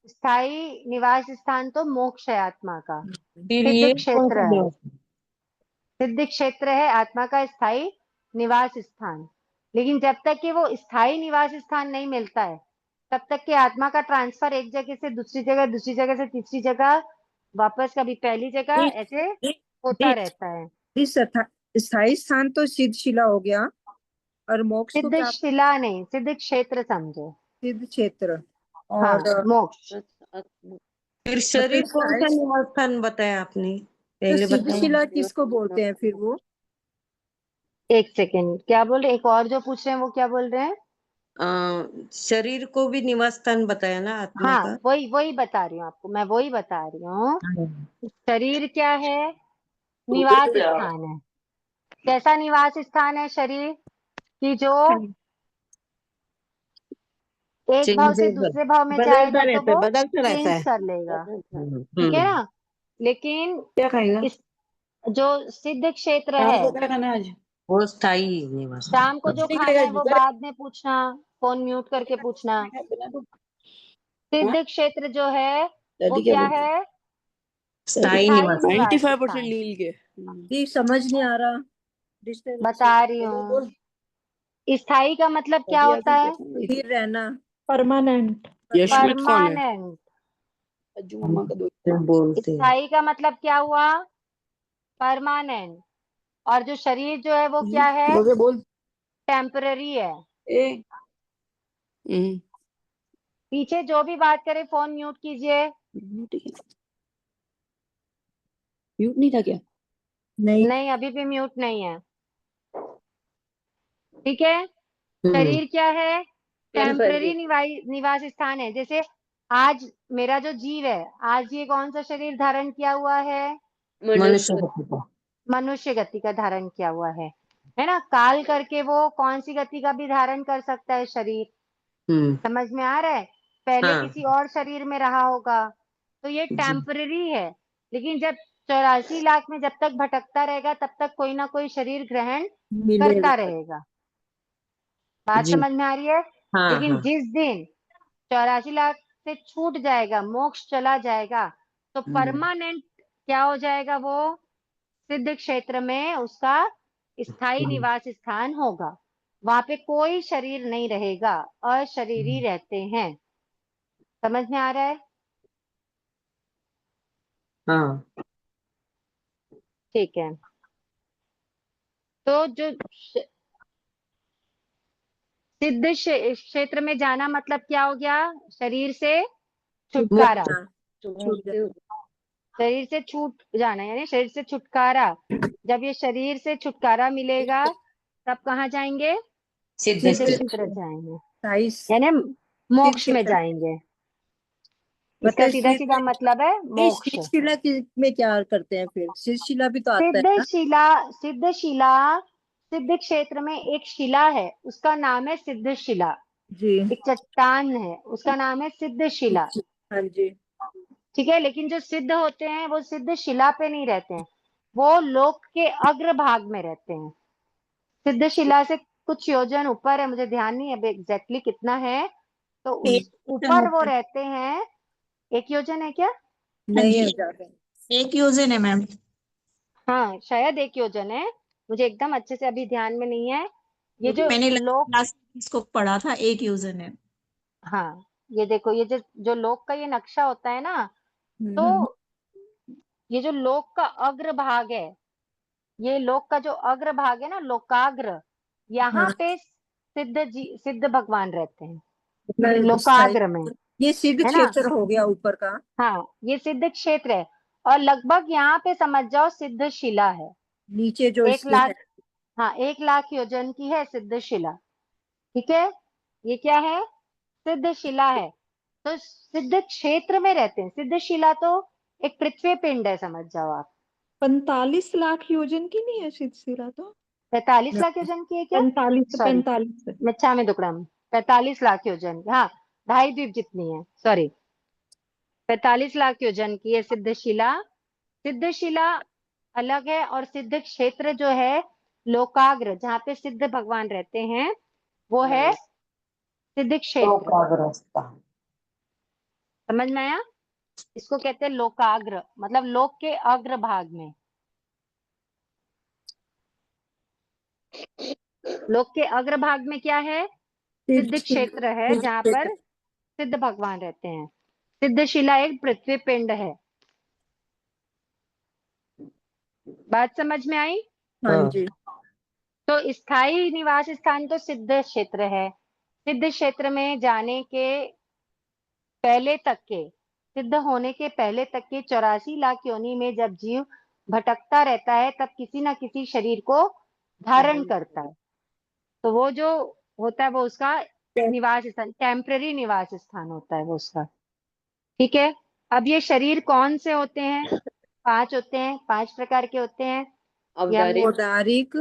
स्थायी निवास स्थान तो मोक्ष है आत्मा का। फिर ये सिद्ध कौन क्षेत्र सा है। निवास? सिद्ध क्षेत्र है आत्मा का स्थायी निवास स्थान। लेकिन जब तक कि वो स्थायी निवास स्थान नहीं मिलता है, तब तक कि आत्मा का ट्रांसफर एक जगह से दूसरी जगह, दूसरी जगह से तीसरी जगह, वापस कभी पहली जगह, ऐसे होता रहता है। इस स्थायी स्थान तो सिद्धशिला हो गया, और मोक्ष को सिद्ध क्या? शिला नहीं, सिद्ध क्षेत्र समझो। सिद्ध क्षेत्र। हाँ, और मोक्ष। फिर शरीर कौन सा निवास स्थान बताया आपने? तो पहले बताया। सिद्धशिला किसको बोलते हैं फिर वो? एक सेकेंड, क्या बोल रहे हैं? एक और जो पूछ रहे हैं वो क्या बोल रहे हैं? शरीर को भी निवास स्थान बताया ना आत्मा हाँ, का? वही बता रही हूँ आपको, मैं वही बता रही हूँ। शरीर क्या है? निवास स्थान है। कैसा निवास स्थान है शरीर की? जो एक भाव से चेंजेबल। दूसरे भाव में बदलता जाएगा तो रहता है, वो बदलता रहता चेंज है। कर लेगा। ठीक है ना? लेकिन क्या खाएगा? इस जो सिद्ध क्षेत्र शाम है, को क्या खाना है आज? वो स्थायी निवास शाम को जो नहीं खाना खाएगा है वो जिगर। बाद में पूछना, फोन म्यूट करके पूछना। बना दो। सिद्ध क्षेत्र जो है वो दादी क्या क्या बोलती है? है? स्थायी स्थायी निवास। निवास 95% स्थान। नील के। जी समझ नहीं आ रहा। डिस्टर्बेंस बता रही हूँ। स्थायी का मतलब क्या दादी होता आके क्या है? खाएंगे? स्थिर रहना। परमानेंट। यशमित कौन है? परमानेंट। अज्जू मम्मा का दोस्त। बोलते हैं। स्थायी का मतलब क्या हुआ? परमानेंट। और जो शरीर जो है वो क्या है? बोल बोल। टेम्पररी है। ए हम्म, पीछे जो भी बात करे फोन म्यूट कीजिए। म्यूट नहीं था क्या? नहीं। नहीं, अभी भी म्यूट नहीं है। ठीक है। हम्म। शरीर क्या है? टेम्पररी निवास स्थान है। जैसे आज मेरा जो जीव है, आज ये कौन सा शरीर धारण किया हुआ है? मनुष्य को पता। मनुष्य गति का धारण किया हुआ है ना? काल करके वो कौन सी गति का भी धारण कर सकता है शरीर। समझ में आ रहा है? पहले हाँ। किसी और शरीर में रहा होगा, तो ये जी। टेम्पररी है। लेकिन जब 84 लाख में जब तक भटकता रहेगा, तब तक कोई ना कोई शरीर ग्रहण मिलेगा। करता रहेगा। बात जी। समझ में आ रही है? हाँ लेकिन हाँ। जिस दिन 84 लाख से छूट जाएगा, मोक्ष चला जाएगा, तो परमानेंट क्या हो जाएगा? वो सिद्ध क्षेत्र में उसका स्थायी निवास स्थान होगा। वहां पे कोई शरीर नहीं रहेगा, अशरीरी रहते हैं। समझ में आ रहा है? हाँ। ठीक है। तो जो सिद्ध क्षेत्र में जाना मतलब क्या हो गया? शरीर से छुटकारा। छूट जाए। शरीर से छूट जाना, यानी शरीर से छुटकारा। जब ये शरीर से छुटकारा मिलेगा तब कहाँ जाएंगे? सिद्ध सिद्ध क्षेत्र। क्षेत्र जाएंगे, साइस यानी मोक्ष में क्षेत्र। जाएंगे। इसका मतलब सीधा सीधा मतलब है मोक्ष। शिला में क्या करते हैं फिर? शिला भी तो आता है ना? सिद्ध क्षेत्र में एक शिला है, उसका नाम है सिद्ध शिला। जी एक चट्टान है, उसका नाम है सिद्ध शिला। हाँ जी। ठीक है, लेकिन जो सिद्ध होते हैं वो सिद्ध शिला पे नहीं रहते हैं, वो लोक के अग्र भाग में रहते हैं। सिद्ध शिला से कुछ योजन ऊपर है, मुझे ध्यान नहीं है अभी एग्जैक्टली कितना है, तो उस एक योजन ऊपर वो ऊपर। रहते हैं। 1 योजन है क्या? नहीं है जी। ज्यादा। 1 योजन है मैम। हाँ शायद 1 योजन है, मुझे एकदम अच्छे से अभी ध्यान में नहीं है। ये जो मैंने लोक, क्लास इसको पढ़ा था, 1 योजन है। हाँ ये देखो, ये जो लोक का ये नक्शा होता है ना, तो ये जो लोक का अग्र भाग है, ये लोक का जो अग्र भाग है ना, लोकाग्र, यहाँ हाँ पे सिद्ध भगवान रहते हैं, मतलब लोकाग्र में, ये सिद्ध है ना। क्षेत्र हो गया ऊपर का। हाँ ये सिद्ध क्षेत्र है, और लगभग यहाँ पे समझ जाओ सिद्ध शिला है। नीचे जो 1 इसके लाख, है। हाँ 1 लाख योजन की है सिद्ध शिला। ठीक है, ये क्या है? सिद्ध शिला है। तो सिद्ध क्षेत्र में रहते हैं। सिद्ध शिला तो एक पृथ्वी पिंड है, समझ जाओ आप। 45 लाख योजन की नहीं है शिला तो? 45 लाख योजन की है क्या? 45 सॉरी, 45 मिच्छा में दुक्कड़म, 45 लाख योजन, हाँ 2.5 द्वीप जितनी है, सॉरी 45 लाख योजन की है सिद्ध शिला। सिद्ध शिला अलग है, और सिद्ध क्षेत्र जो है लोकाग्र, जहाँ पे सिद्ध भगवान रहते हैं, वो है सिद्ध क्षेत्र। समझ में आया? इसको कहते हैं लोकाग्र, मतलब लोक के अग्र भाग में। लोक के अग्र भाग में क्या है? सिद्ध क्षेत्र है, जहाँ पर सिद्ध भगवान रहते हैं। सिद्ध शिला एक पृथ्वी पिंड है। बात समझ में आई? हाँ जी। तो स्थायी निवास स्थान तो सिद्ध क्षेत्र है। सिद्ध क्षेत्र में जाने के पहले तक के, सिद्ध होने के पहले तक के 84 लाख योनि में जब जीव भटकता रहता है, तब किसी न किसी शरीर को धारण करता है। तो वो जो होता है वो उसका निवास स्थान, टेम्पररी निवास स्थान होता है वो उसका। ठीक है, अब ये शरीर कौन से होते हैं? 5 होते हैं, 5 प्रकार के होते हैं। ये हमने औदारिक,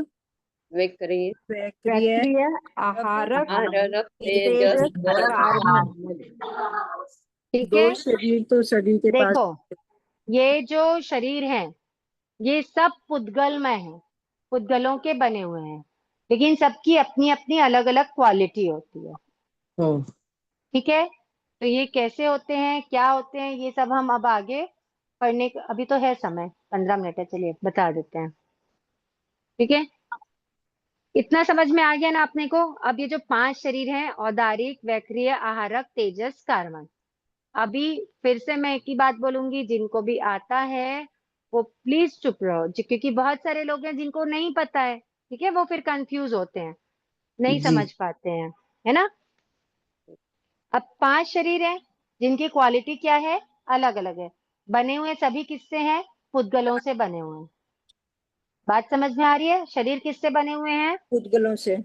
वैक्रिय, वैक्रिय, आहारक, आहारक, तेजस, तेजस, कार्मण। ठीक है, 2 शरीर तो सभी के पास। देखो ये जो शरीर है ये सब पुद्गलमय है, पुद्गलों के बने हुए हैं, लेकिन सबकी अपनी अपनी अलग अलग क्वालिटी होती है। ठीक है, तो ये कैसे होते हैं, क्या होते हैं, ये सब हम अब आगे पढ़ने का, अभी तो है समय 15 मिनट है, चलिए बता देते हैं। ठीक है, इतना समझ में आ गया ना अपने को? अब ये जो 5 शरीर हैं, औदारिक, वैक्रिय, आहारक, तेजस, कार्मण। अभी फिर से मैं एक ही बात बोलूंगी, जिनको भी आता है वो प्लीज चुप रहो, क्योंकि बहुत सारे लोग हैं जिनको नहीं पता है। ठीक है, वो फिर कंफ्यूज होते हैं, नहीं समझ पाते हैं, है ना। अब 5 शरीर हैं जिनकी क्वालिटी क्या है? अलग अलग है। बने हुए सभी किससे हैं? पुद्गलों से बने हुए हैं। बात समझ में आ रही है? शरीर किससे बने हुए हैं? पुद्गलों से।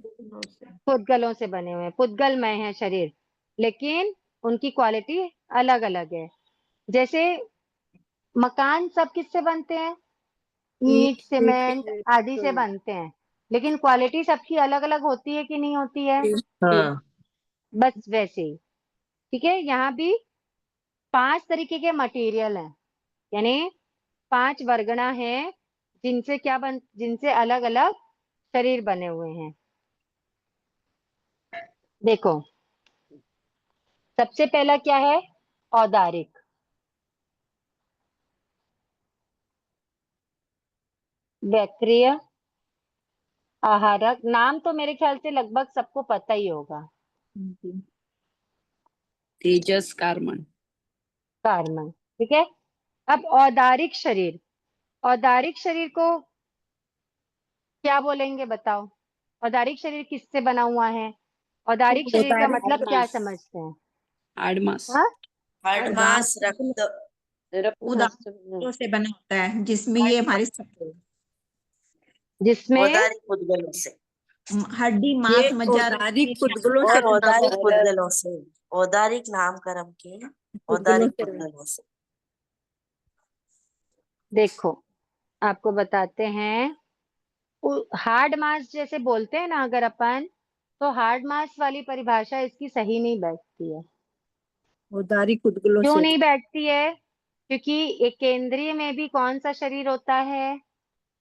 पुद्गलों से बने हुए हैं, पुद्गलमय है शरीर, लेकिन उनकी क्वालिटी अलग अलग है। जैसे मकान सब किससे बनते हैं? ईंट, सीमेंट आदि से बनते हैं, लेकिन क्वालिटी सबकी अलग अलग होती है कि नहीं होती है? हाँ, बस वैसे ही। ठीक है, यहाँ भी 5 तरीके के मटेरियल हैं, यानी 5 वर्गना है, जिनसे अलग अलग शरीर बने हुए हैं। देखो, सबसे पहला क्या है? औदारिक। वैक्रिय, आहारक, नाम तो मेरे ख्याल से लगभग सबको पता ही होगा। तेजस, कार्मण। कार्मन। ठीक है, अब औदारिक शरीर, औदारिक शरीर को क्या बोलेंगे बताओ? औदारिक शरीर किससे बना हुआ है? औदारिक शरीर का मतलब क्या समझते हैं? Hard mass. हाँ, हार्ड मास, रक्त, उदाहरणों से बना होता है, जिसमें ये हमारे जिसमें औदारिक पुद्गलों से हड्डी ये मांस मज्जा औदारिक पुद्गलों से और बना औदारिक होता है। पुद्गलों से, औदारिक नाम कर्म के पुद्गलों औदारिक से पुद्गलों से। देखो आपको बताते हैं, हार्ड मास जैसे बोलते हैं ना अगर अपन, तो हार्ड मास वाली परिभाषा इसकी सही नहीं बैठती है। औदारिक पुद्गलों क्यों से नहीं बैठती है? क्योंकि एक केंद्रीय में भी कौन सा शरीर होता है?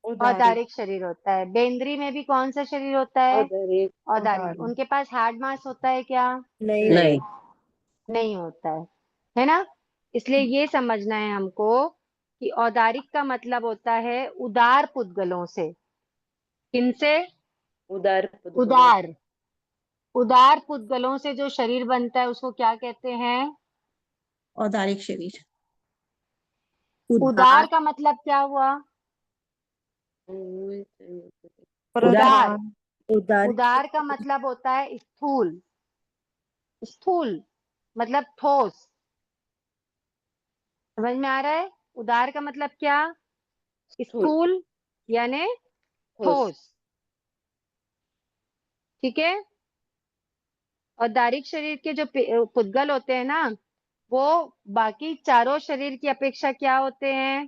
औदारिक शरीर होता है। बेंद्री में भी कौन सा शरीर होता है? औदारिक। उनके पास हार्ड मास होता है क्या? नहीं नहीं। नहीं होता है ना? इसलिए ये समझना है हमको कि औदारिक का मतलब होता है उदार पुद्गलों से। किनसे? उदार। उदार पुद्गलों से जो शरीर बनता है उसको क्या कहते हैं? औदारिक शरीर। उदार का मतलब क्या हुआ? उदार। उदार उदार का मतलब होता है स्थूल। स्थूल मतलब ठोस। समझ में आ रहा है? उदार का मतलब क्या? स्थूल यानी ठोस। ठीक है। औदारिक शरीर के जो पुद्गल होते हैं ना, वो बाकी चारों शरीर की अपेक्षा क्या होते हैं?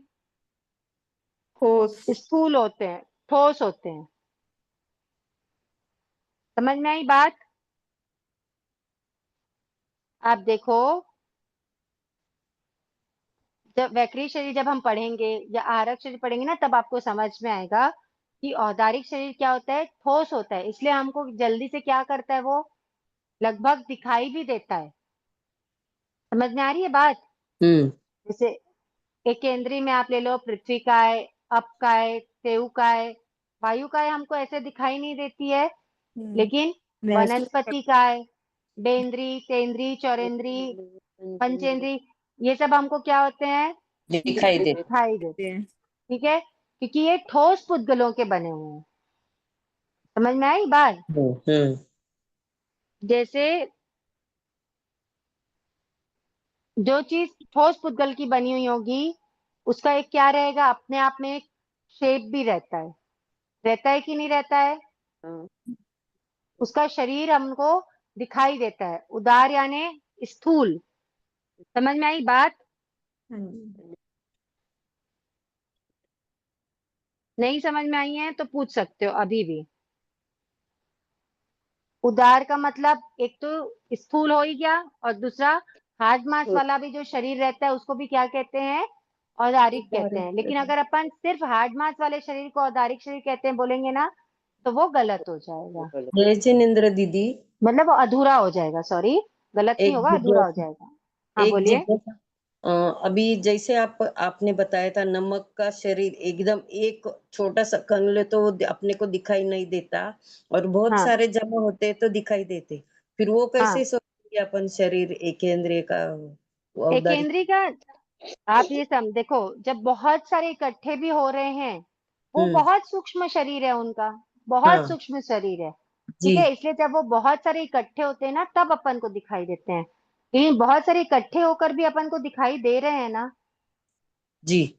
ठोस। स्थूल होते हैं, ठोस होते हैं। समझ में आई बात? आप देखो, जब वैक्री शरीर जब हम पढ़ेंगे या आहारक शरीर पढ़ेंगे ना, तब आपको समझ में आएगा कि औदारिक शरीर क्या होता है? ठोस होता है। इसलिए हमको जल्दी से क्या करता है, वो लगभग दिखाई भी देता है। समझ में आ रही है बात? जैसे एक केंद्रीय में आप ले लो, पृथ्वी काय, अप काय, तेऊ काय, वायु काय हमको ऐसे दिखाई नहीं देती है, लेकिन वनस्पति काय, बेंद्री, तेंद्री, चौरेंद्री, पंचेंद्री, ये सब हमको क्या होते हैं? दिखाई दे। दिखाई देते हैं। ठीक है, क्योंकि ये ठोस पुद्गलों के बने हुए हैं। समझ में आई बात? जैसे जो चीज ठोस पुद्गल की बनी हुई होगी, उसका एक क्या रहेगा? अपने आप में एक शेप भी रहता है। रहता है कि नहीं रहता है? उसका शरीर हमको दिखाई देता है। उदार यानी स्थूल। समझ में आई बात? नहीं समझ में आई है तो पूछ सकते हो अभी भी। उदार का मतलब एक तो स्थूल हो ही गया, और दूसरा हार्ड मास वाला भी जो शरीर रहता है उसको भी क्या कहते हैं? औदारिक कहते हैं। लेकिन अगर अपन सिर्फ हार्ड मास वाले शरीर को औदारिक शरीर कहते हैं बोलेंगे ना, तो वो गलत हो जाएगा। जय जिनेन्द्र दीदी, मतलब वो अधूरा हो जाएगा। सॉरी, गलत नहीं एक होगा, अधूरा हो जिज्ञासा जाएगा। हाँ एक बोलिए। जिज्ञासा अभी जैसे आपने बताया था नमक का शरीर एकदम एक छोटा सा कण ले तो वो अपने को दिखाई नहीं देता, और बहुत हाँ सारे जमा होते हैं तो दिखाई देते। फिर वो हाँ, कैसे सोचेंगे अपन शरीर एकेंद्रिय का एक औदारिक? केंद्रीय का आप ये देखो, जब बहुत सारे इकट्ठे भी हो रहे हैं, वो बहुत सूक्ष्म शरीर है उनका, बहुत हाँ सूक्ष्म शरीर है। जी। ठीक है, इसलिए जब वो बहुत सारे इकट्ठे होते हैं ना, तब अपन को दिखाई देते हैं। लेकिन बहुत सारे इकट्ठे होकर भी अपन को दिखाई दे रहे हैं ना? जी।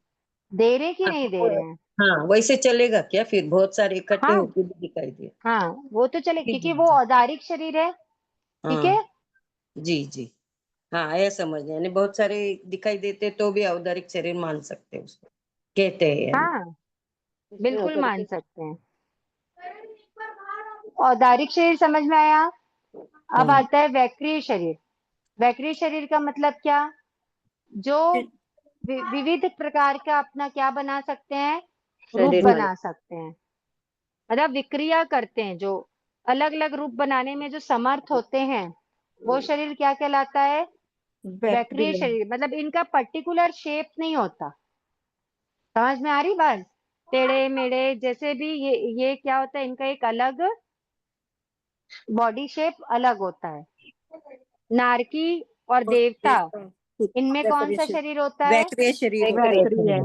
दे रहे कि हाँ नहीं दे रहे हैं? हाँ, वैसे चलेगा क्या? फिर बहुत सारे इकट्ठे हाँ होके भी दिखाई दे। हाँ, वो तो चले, ठीक क्योंकि है। वो औदारिक शरीर है। ठीक है। हाँ जी जी। हाँ, यह समझ यानी बहुत सारे दिखाई देते तो भी औदारिक शरीर मान सकते हैं उसको, कहते हैं यानी। हाँ बिल्कुल मान सकते हैं। औदारिक शरीर समझ में आया? अब आता है वैक्रीय शरीर। वैक्रीय शरीर का मतलब क्या? जो विविध प्रकार का अपना क्या बना सकते हैं? रूप बना सकते हैं। मतलब विक्रिया करते हैं, जो अलग अलग रूप बनाने में जो समर्थ होते हैं, वो शरीर क्या कहलाता है? वैक्रीय शरीर। मतलब इनका पर्टिकुलर शेप नहीं होता। समझ में आ रही बात? टेढ़े मेढ़े जैसे भी ये क्या होता है, इनका एक अलग बॉडी शेप अलग होता है। नारकी और देवता, इनमें कौन सा शरीर होता है? वैक्रिय शरीर होता है। वैक्रिय।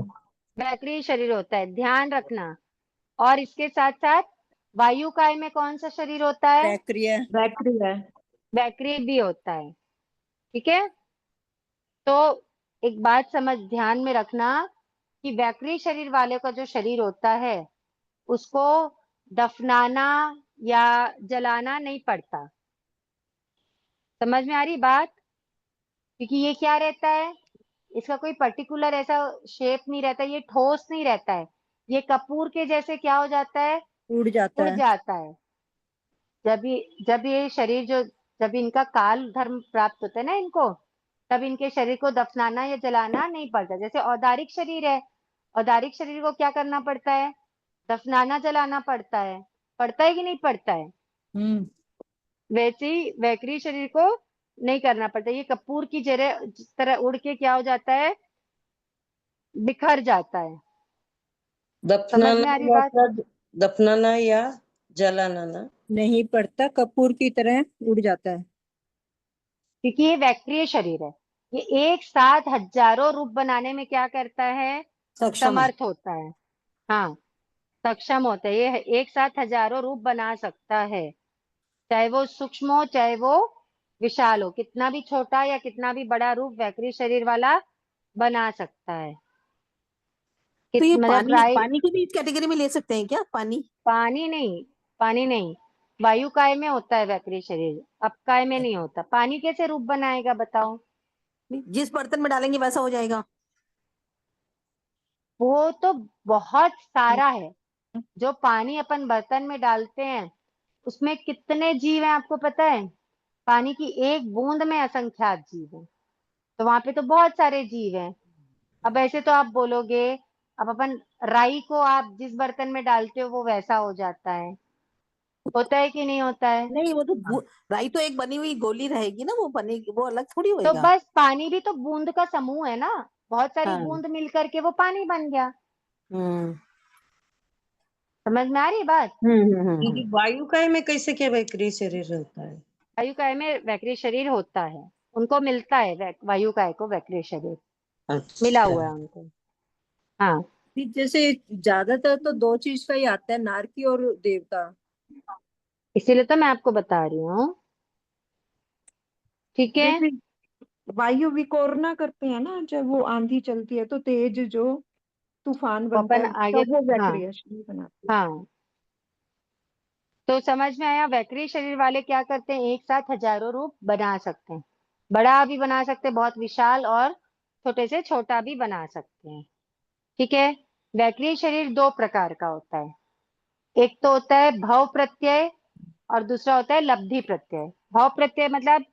वैक्रीय शरीर होता है, ध्यान रखना। और इसके साथ साथ वायु काय में कौन सा शरीर होता है? वैक्रिय वैक्रिय। वैक्रीय भी होता है। ठीक है। तो एक बात ध्यान में रखना कि वैक्री शरीर वाले का जो शरीर होता है उसको दफनाना या जलाना नहीं पड़ता। समझ में आ रही बात? क्योंकि ये क्या रहता है, इसका कोई पर्टिकुलर ऐसा शेप नहीं रहता, ये ठोस नहीं रहता है, ये कपूर के जैसे क्या हो जाता है, उड़ जाता उड़ है। जाता है। जब ये शरीर जब इनका काल धर्म प्राप्त होता है ना इनको, तब इनके शरीर को दफनाना या जलाना नहीं पड़ता। जैसे औदारिक शरीर है, औदारिक शरीर को क्या करना पड़ता है, दफनाना जलाना पड़ता है कि नहीं पड़ता है? वैसे ही वैक्री शरीर को नहीं करना पड़ता, ये कपूर की तरह उड़ के क्या हो जाता है, बिखर जाता है। समझ में आ रही बात? दफनाना या जलाना ना नहीं पड़ता, कपूर की तरह उड़ जाता है। क्योंकि ये वैक्रिय शरीर है, ये एक साथ हजारों रूप बनाने में क्या करता है, समर्थ होता है। हाँ, सक्षम होता है, ये एक साथ हजारों रूप बना सकता है, चाहे वो सूक्ष्म हो चाहे वो विशाल हो, कितना भी छोटा या कितना भी बड़ा रूप वैक्री शरीर वाला बना सकता है। तो ये मतलब पानी को भी इस कैटेगरी में ले सकते हैं क्या? पानी पानी नहीं, वायु काय में होता है वैक्री शरीर, अपकाय में नहीं होता। पानी कैसे रूप बनाएगा बताओ? जिस बर्तन में डालेंगे वैसा हो जाएगा। वो तो बहुत सारा है, जो पानी अपन बर्तन में डालते हैं उसमें कितने जीव हैं आपको पता है? पानी की एक बूंद में असंख्यात जीव हैं, तो वहां पे तो बहुत सारे जीव हैं। अब ऐसे तो आप बोलोगे, अब अपन राई को आप जिस बर्तन में डालते हो वो वैसा हो जाता है, होता है कि नहीं होता है? नहीं, वो तो राई तो एक बनी हुई गोली रहेगी ना, वो बनेगी, वो अलग थोड़ी तो होएगा। बस पानी भी तो बूंद का समूह है ना, बहुत सारी हाँ। बूंद मिल करके वो पानी बन गया। हम्म समझ में आ रही बात? दीदी वायुकाय में कैसे क्या वैक्री शरीर रहता है? वायुकाय में वैक्री शरीर होता है, उनको मिलता है वायुकाय को वैक्री शरीर मिला अच्छा। हुआ है उनको। हाँ, जैसे ज्यादातर तो दो चीज का ही आता है, नारकी और देवता। इसीलिए तो मैं आपको बता रही हूँ। ठीक है, जैसे वायु विकोरना करते हैं ना, जब वो आंधी चलती है तो तेज जो तूफान वो बनता अपन है, आगे, तब वो हाँ वैक्रिया शरीर बनाती है। हाँ, तो समझ में आया? वैक्री शरीर वाले क्या करते हैं, एक साथ हजारों रूप बना सकते हैं, बड़ा भी बना सकते हैं बहुत विशाल, और छोटे से छोटा भी बना सकते हैं। ठीक है, वैक्री शरीर दो प्रकार का होता है, एक तो होता है भव प्रत्यय और दूसरा होता है लब्धि प्रत्यय। भव प्रत्यय मतलब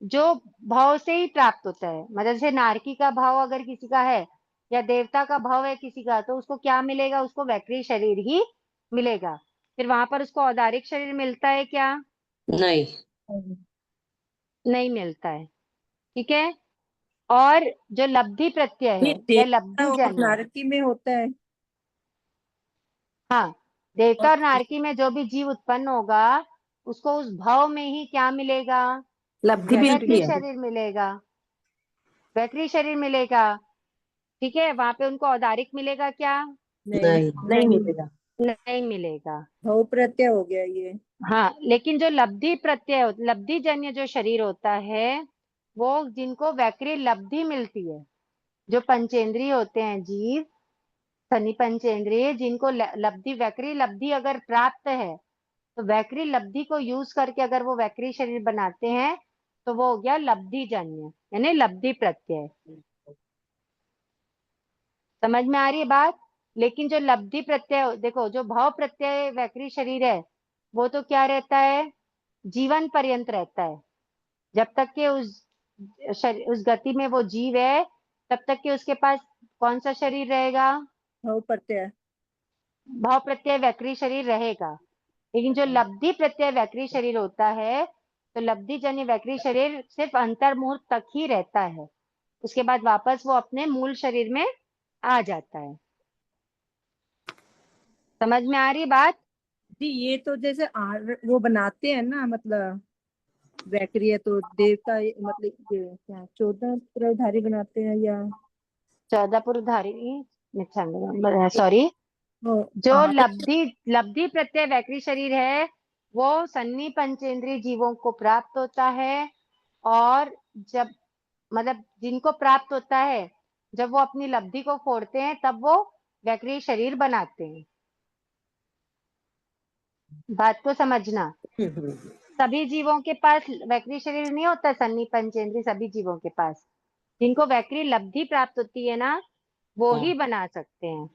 जो भाव से ही प्राप्त होता है, मतलब जैसे नारकी का भाव अगर किसी का है या देवता का भाव है किसी का, तो उसको क्या मिलेगा, उसको वैक्री शरीर ही मिलेगा। फिर वहां पर उसको औदारिक शरीर मिलता है क्या? नहीं। नहीं मिलता है। ठीक है, और जो लब्धि प्रत्यय ये है या देवता लब्धि और जन्य, नारकी में होता है। हाँ, देवता और नारकी में जो भी जीव उत्पन्न होगा उसको उस भाव में ही क्या मिलेगा, लब्धि मिलती वैक्री है। शरीर मिलेगा, वैक्री शरीर मिलेगा। ठीक है, वहां पे उनको औदारिक मिलेगा क्या? नहीं, नहीं। नहीं मिलेगा। नहीं मिलेगा। भव प्रत्यय हो गया ये। हाँ, लेकिन जो लब्धि प्रत्यय लब्धि जन्य जो शरीर होता है, वो जिनको वैक्री लब्धि मिलती है, जो पंचेंद्रिय होते हैं जीव, शनि पंचेंद्रिय, जिनको लब्धि वैक्री लब्धि अगर प्राप्त है, तो वैक्री लब्धि को यूज करके अगर वो वैक्री शरीर बनाते हैं तो वो हो गया लब्धि जन्य, यानी लब्धि प्रत्यय। समझ में आ रही है बात? लेकिन जो लब्धि प्रत्यय, देखो जो भाव प्रत्यय वैक्री शरीर है वो तो क्या रहता है, जीवन पर्यंत रहता है, जब तक कि उस गति में वो जीव है तब तक कि उसके पास कौन सा शरीर रहेगा, भव प्रत्यय। भाव प्रत्यय वैक्री शरीर रहेगा। लेकिन जो लब्धि प्रत्यय वैक्री शरीर होता है, तो लब्धि जन्य वैक्री शरीर सिर्फ अंतर्मुहूर्त तक ही रहता है, उसके बाद वापस वो अपने मूल शरीर में आ जाता है। समझ में आ रही बात? जी ये तो जैसे वो बनाते हैं ना, मतलब वैक्रिय तो देवता, मतलब ये क्या 14 प्रधारी बनाते हैं या 14 पुरुधारी, सॉरी, वो जो आठ। लब्धि प्रत्यय वैक्री शरीर है वो सन्नी पंचेंद्रिय जीवों को प्राप्त होता है, और जब मतलब जिनको प्राप्त होता है जब वो अपनी लब्धि को फोड़ते हैं तब वो वैक्रिय शरीर बनाते हैं। बात को समझना, हम्म, सभी जीवों के पास वैक्रिय शरीर नहीं होता, सन्नी पंचेंद्रिय सभी जीवों के पास। जिनको वैक्रिय लब्धि प्राप्त होती है ना, वो ही बना सकते हैं।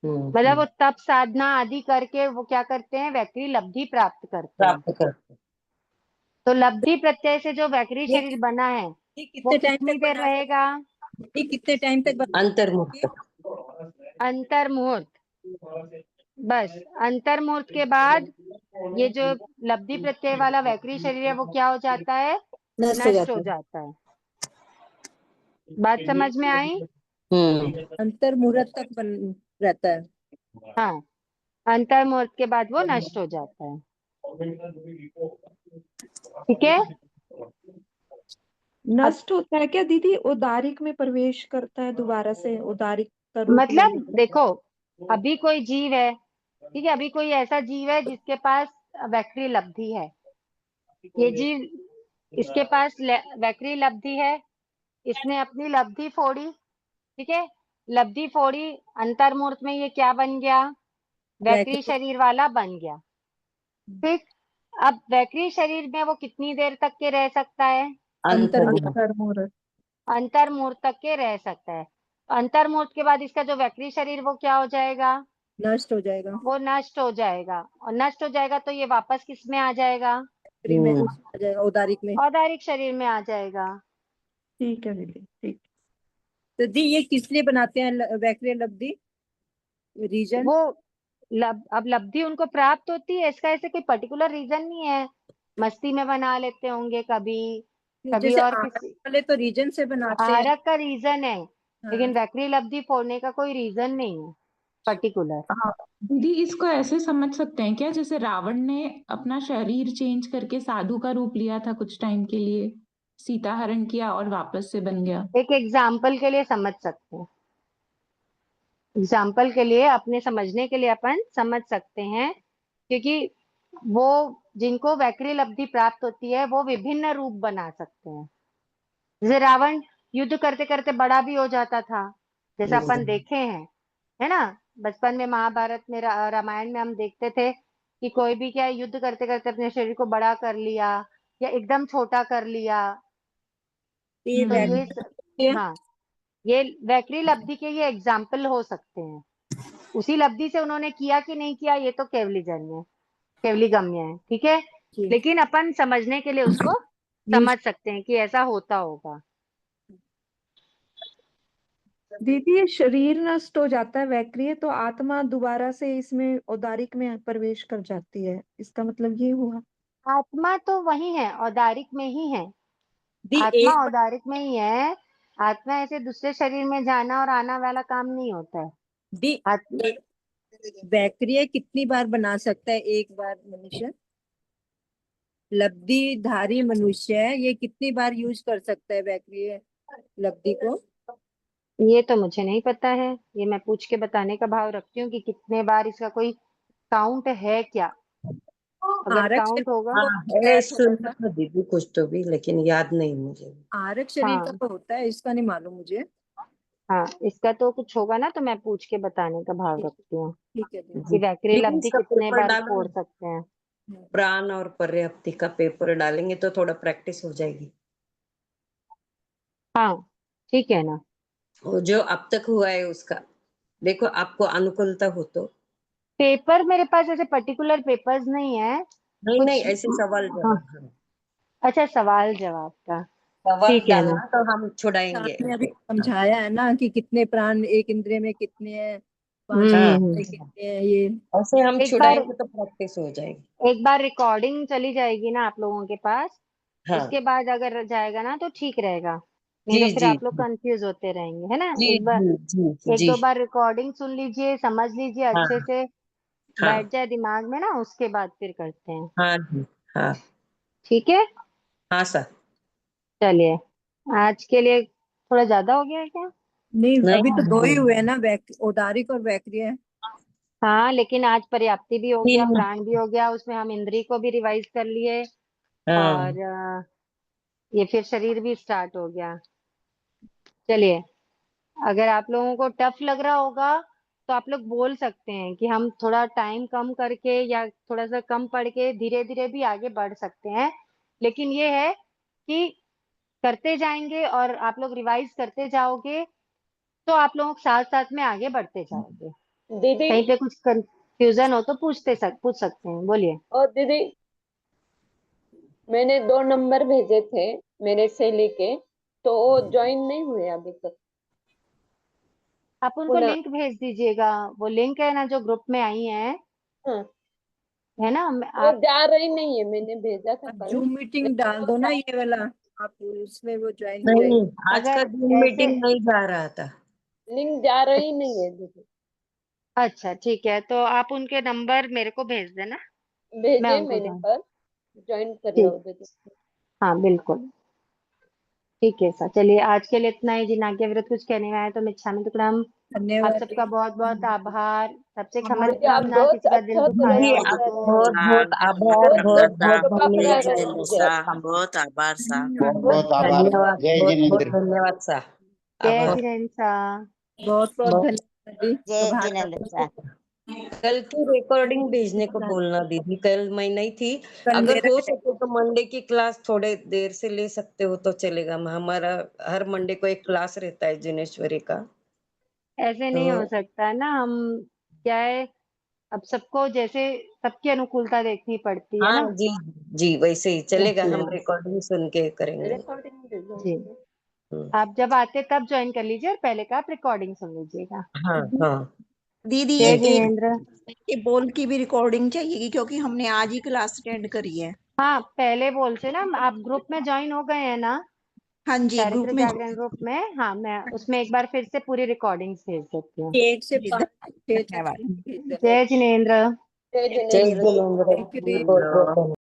मतलब वो तप साधना आदि करके वो क्या करते हैं, वैक्रिय लब्धि प्राप्त करते हैं। प्राप्त करते हैं। तो लब्धि प्रत्यय से जो वैक्रिय ये शरीर बना है ये वो कितने टाइम कितनी तक देर बना रहेगा? ये कितने टाइम तक बना अंतर्मुक्त। अंतर मुहूर्त। बस अंतर मुहूर्त के बाद ये जो लब्धि प्रत्यय वाला वैक्रिय शरीर है वो क्या हो जाता है, नष्ट हो नष्ट जाता हो है। जाता है। बात समझ में आई? अंतर मुहूर्त तक बन रहता है। हाँ, अंतर मुहूर्त के बाद वो नष्ट हो जाता है। ठीक है। नष्ट होता है क्या दीदी? उदारिक में प्रवेश करता है दोबारा से, उदारिक का रूप ले मतलब लेता है। देखो, अभी कोई जीव है, ठीक है, अभी कोई ऐसा जीव है जिसके पास वैक्रिय लब्धि है। ये जीव, इसके पास वैक्रिय लब्धि है, इसने अपनी लब्धि फोड़ी, ठीक है, लब्धि फोड़ी, अंतर मुहूर्त में ये क्या बन गया, वैक्रिय शरीर वाला बन गया। ठीक, अब वैक्रिय शरीर में वो कितनी देर तक के रह सकता है? अंतर्मुक्त। अंतर्मुहूर्त। अंतर मुहूर्त तक के रह सकता है। अंतर मुहूर्त के बाद इसका जो वैक्रिय शरीर वो क्या हो जाएगा, नष्ट हो जाएगा। वो नष्ट हो जाएगा। और नष्ट हो जाएगा तो ये वापस किस में आ जाएगा, फ्री में उसमें आ जाएगा, उदारिक में। औदारिक शरीर में आ जाएगा। ठीक है दीदी, ठीक। तो दी ये किस लिए बनाते हैं वैक्रिय लब्धि, रीजन? वो अब लब्धि उनको प्राप्त होती है, इसका ऐसे कोई पर्टिकुलर रीजन नहीं है। मस्ती में बना लेते होंगे कभी, कभी जैसे और आहार किसी वाले तो रीजन से बनाते हैं। आहारक का रीजन है, लेकिन हाँ। वैक्रिय लब्धि फोड़ने का कोई रीजन नहीं है पर्टिकुलर। हाँ दीदी, इसको ऐसे समझ सकते हैं क्या, जैसे रावण ने अपना शरीर चेंज करके साधु का रूप लिया था कुछ टाइम के लिए, सीता हरण किया और वापस से बन गया। एक एग्जाम्पल के लिए समझ सकते हैं, एग्जाम्पल के लिए अपने समझने के लिए अपन समझ सकते हैं, क्योंकि वो जिनको वैक्रिय लब्धि प्राप्त होती है वो विभिन्न रूप बना सकते हैं। जैसे रावण युद्ध करते करते बड़ा भी हो जाता था, जैसा अपन देखे हैं, है ना, बचपन में महाभारत में रामायण में हम देखते थे कि कोई भी क्या युद्ध करते करते अपने शरीर को बड़ा कर लिया या एकदम छोटा कर लिया। तो ये तो ये वैक्रिय हाँ, ये वैक्रिय लब्धि के ये एग्जाम्पल हो सकते हैं। उसी लब्धि से उन्होंने किया कि नहीं किया ये तो केवली जन्य, केवली गम्य है, ठीक है, लेकिन अपन समझने के लिए उसको समझ सकते हैं कि ऐसा होता होगा। दीदी ये शरीर नष्ट हो जाता है वैक्रिय, तो आत्मा दोबारा से इसमें औदारिक में प्रवेश कर जाती है, इसका मतलब ये हुआ? आत्मा तो वही है, औदारिक में ही है, दी आत्मा एक औदारिक में ही है। आत्मा ऐसे दूसरे शरीर में जाना और आना वाला काम नहीं होता है। दी आत्मा वैक्रिय कितनी बार बना सकता है एक बार मनुष्य? लब्धिधारी मनुष्य है, ये कितनी बार यूज कर सकता है वैक्रिय लब्धि को? ये तो मुझे नहीं पता है, ये मैं पूछ के बताने का भाव रखती हूँ कि कितने बार इसका कोई काउंट है क्या, अगर आरक काउंट होगा। हाँ शरीर है, का थोड़ा सुना सा था दीदी कुछ तो भी, लेकिन याद नहीं मुझे। आरक शरीर का हाँ तो होता है, इसका नहीं मालूम मुझे। हाँ, इसका तो कुछ होगा ना, तो मैं पूछ के बताने का भाव रखती हूँ ठीक है दी। कि जी वैक्रिय दीदी, लब्धि इसका कितने पेपर बार डालो फोड़ ना। सकते हैं। प्राण और पर्याप्ति का पेपर डालेंगे तो थोड़ा प्रैक्टिस हो जाएगी। हाँ ठीक है ना। वो जो अब तक हुआ है उसका, देखो आपको अनुकूलता हो तो। पेपर मेरे पास ऐसे पर्टिकुलर पेपर्स नहीं है नहीं नहीं, कुछ। ऐसे सवाल हाँ, जवाब। हाँ, अच्छा सवाल जवाब का, सवाल ठीक है ना। डालना तो हम छुड़ाएंगे। आपने अभी हाँ समझाया है ना कि कितने प्राण एक इंद्रिय में कितने हैं, पांच हाँ, में कितने हैं ये। ऐसे हम एक बार, छुड़ाएंगे तो प्रैक्टिस हो जाएगी। एक बार रिकॉर्डिंग चली जाएगी ना आप लोगों के पास, हाँ उसके बाद अगर जाएगा ना तो ठीक रहेगा, नहीं जी तो फिर जी आप लोग कंफ्यूज होते रहेंगे, है ना। जी एक बार, जी जी एक जी। दो बार रिकॉर्डिंग सुन लीजिए, समझ लीजिए अच्छे हाँ से, बैठ हाँ जाए दिमाग में ना, उसके बाद फिर करते हैं। हाँ जी हाँ ठीक है, हाँ सर। चलिए, आज के लिए थोड़ा ज्यादा हो गया है क्या? नहीं, अभी तो दो ही नहीं, हुए हैं ना, औदारिक और वैक्रिय। हाँ, लेकिन आज पर्याप्ति भी हो गया, तीन। प्राण भी हो गया, उसमें हम इंद्री को भी रिवाइज कर लिए, हाँ और ये फिर शरीर भी स्टार्ट हो गया। चलिए, अगर आप लोगों को टफ लग रहा होगा तो आप लोग बोल सकते हैं कि हम थोड़ा टाइम कम करके या थोड़ा सा कम पढ़ के धीरे धीरे भी आगे बढ़ सकते हैं। लेकिन ये है कि करते जाएंगे और आप लोग रिवाइज करते जाओगे तो आप लोग साथ साथ में आगे बढ़ते जाओगे। दीदी कहीं पे कुछ कंफ्यूजन हो तो पूछ सकते हैं, बोलिए। और दीदी मैंने 2 नंबर भेजे थे मेरे सहेली के, तो वो ज्वाइन नहीं हुए अभी तक। आप उनको पुनः लिंक भेज दीजिएगा, वो लिंक है ना जो ग्रुप में आई है हाँ, है ना। वो जा रही नहीं है, मैंने भेजा था कल। जूम मीटिंग डाल दो ना ये वाला, आप उसमें वो ज्वाइन हो नहीं जाएगी। आज अगर का जूम ऐसे मीटिंग नहीं जा रहा था। लिंक जा रही नहीं है दीदी। अच्छा ठीक है, तो आप उनके नंबर मेरे को भेज देना, मैं भेजे उनको मैंने ज्वाइन। पर, ज्वाइन कर लो ठीक, दीदी। हाँ बिल्कुल ठीक है सर। चलिए आज के लिए इतना ही। जिन आज्ञावृत कुछ कहने में आया तो मिच्छामि दुक्कडम। आप धन्यवाद सबका बहुत बहुत आभार, सबसे क्षमा दीदी आप प्रार्थना बहुत किसी का दिल अच्छा दुखाया जी हो समझा तो। रहे बहुत हैं, बहुत आभार, बहुत बहुत बहुत कृपा करा धन्यवाद, रहे हैं मुझे आप। बहुत आभार सा। धन्यवाद। बहुत आभार। धन्यवाद, जय बहुत बहुत जिनेंद्र। धन्यवाद सा। जय आभार। जिनेन्द्र सा। बहुत बहुत बहुत। धन्यवाद दी। जय सुभाष जिनेन्द्र सा। कल की रिकॉर्डिंग भेजने को बोलना दीदी, कल मैं नहीं थी। कल अगर मेरा हो सके तो मंडे की क्लास थोड़े देर से ले सकते हो तो चलेगा। हमारा हर मंडे को एक क्लास रहता है जिनेश्वरी का। ऐसे नहीं हो तो सकता ना, हम क्या है, अब सबको जैसे सबकी अनुकूलता देखनी पड़ती है हाँ ना, जी, जी वैसे ही चलेगा, हम इसलिए। रिकॉर्डिंग सुन के करेंगे। रिकॉर्डिंग भेजो जी, मुझे। आप जब आते तब ज्वाइन कर लीजिए और पहले का आप रिकॉर्डिंग सुन लीजिएगा। हाँ हाँ दीदी ये जय एक जिनेन्द्र। के बोल की भी रिकॉर्डिंग चाहिए क्योंकि हमने आज ही क्लास अटेंड करी है। हाँ पहले बोल से ना, आप ग्रुप में ज्वाइन हो गए हैं ना, हाँ जी, ग्रुप चारित्र में। जागरण ग्रुप में। हाँ मैं उसमें एक बार फिर से पूरी रिकॉर्डिंग्स भेज देती हूँ। 1 से जी, 5 6 तक धन्यवाद। भेज देना। जय जिनेन्द्र। जय जय जिनेन्द्र। जिनेन्द्र, थैंक यू दी। बहुत बहुत धन्यवाद।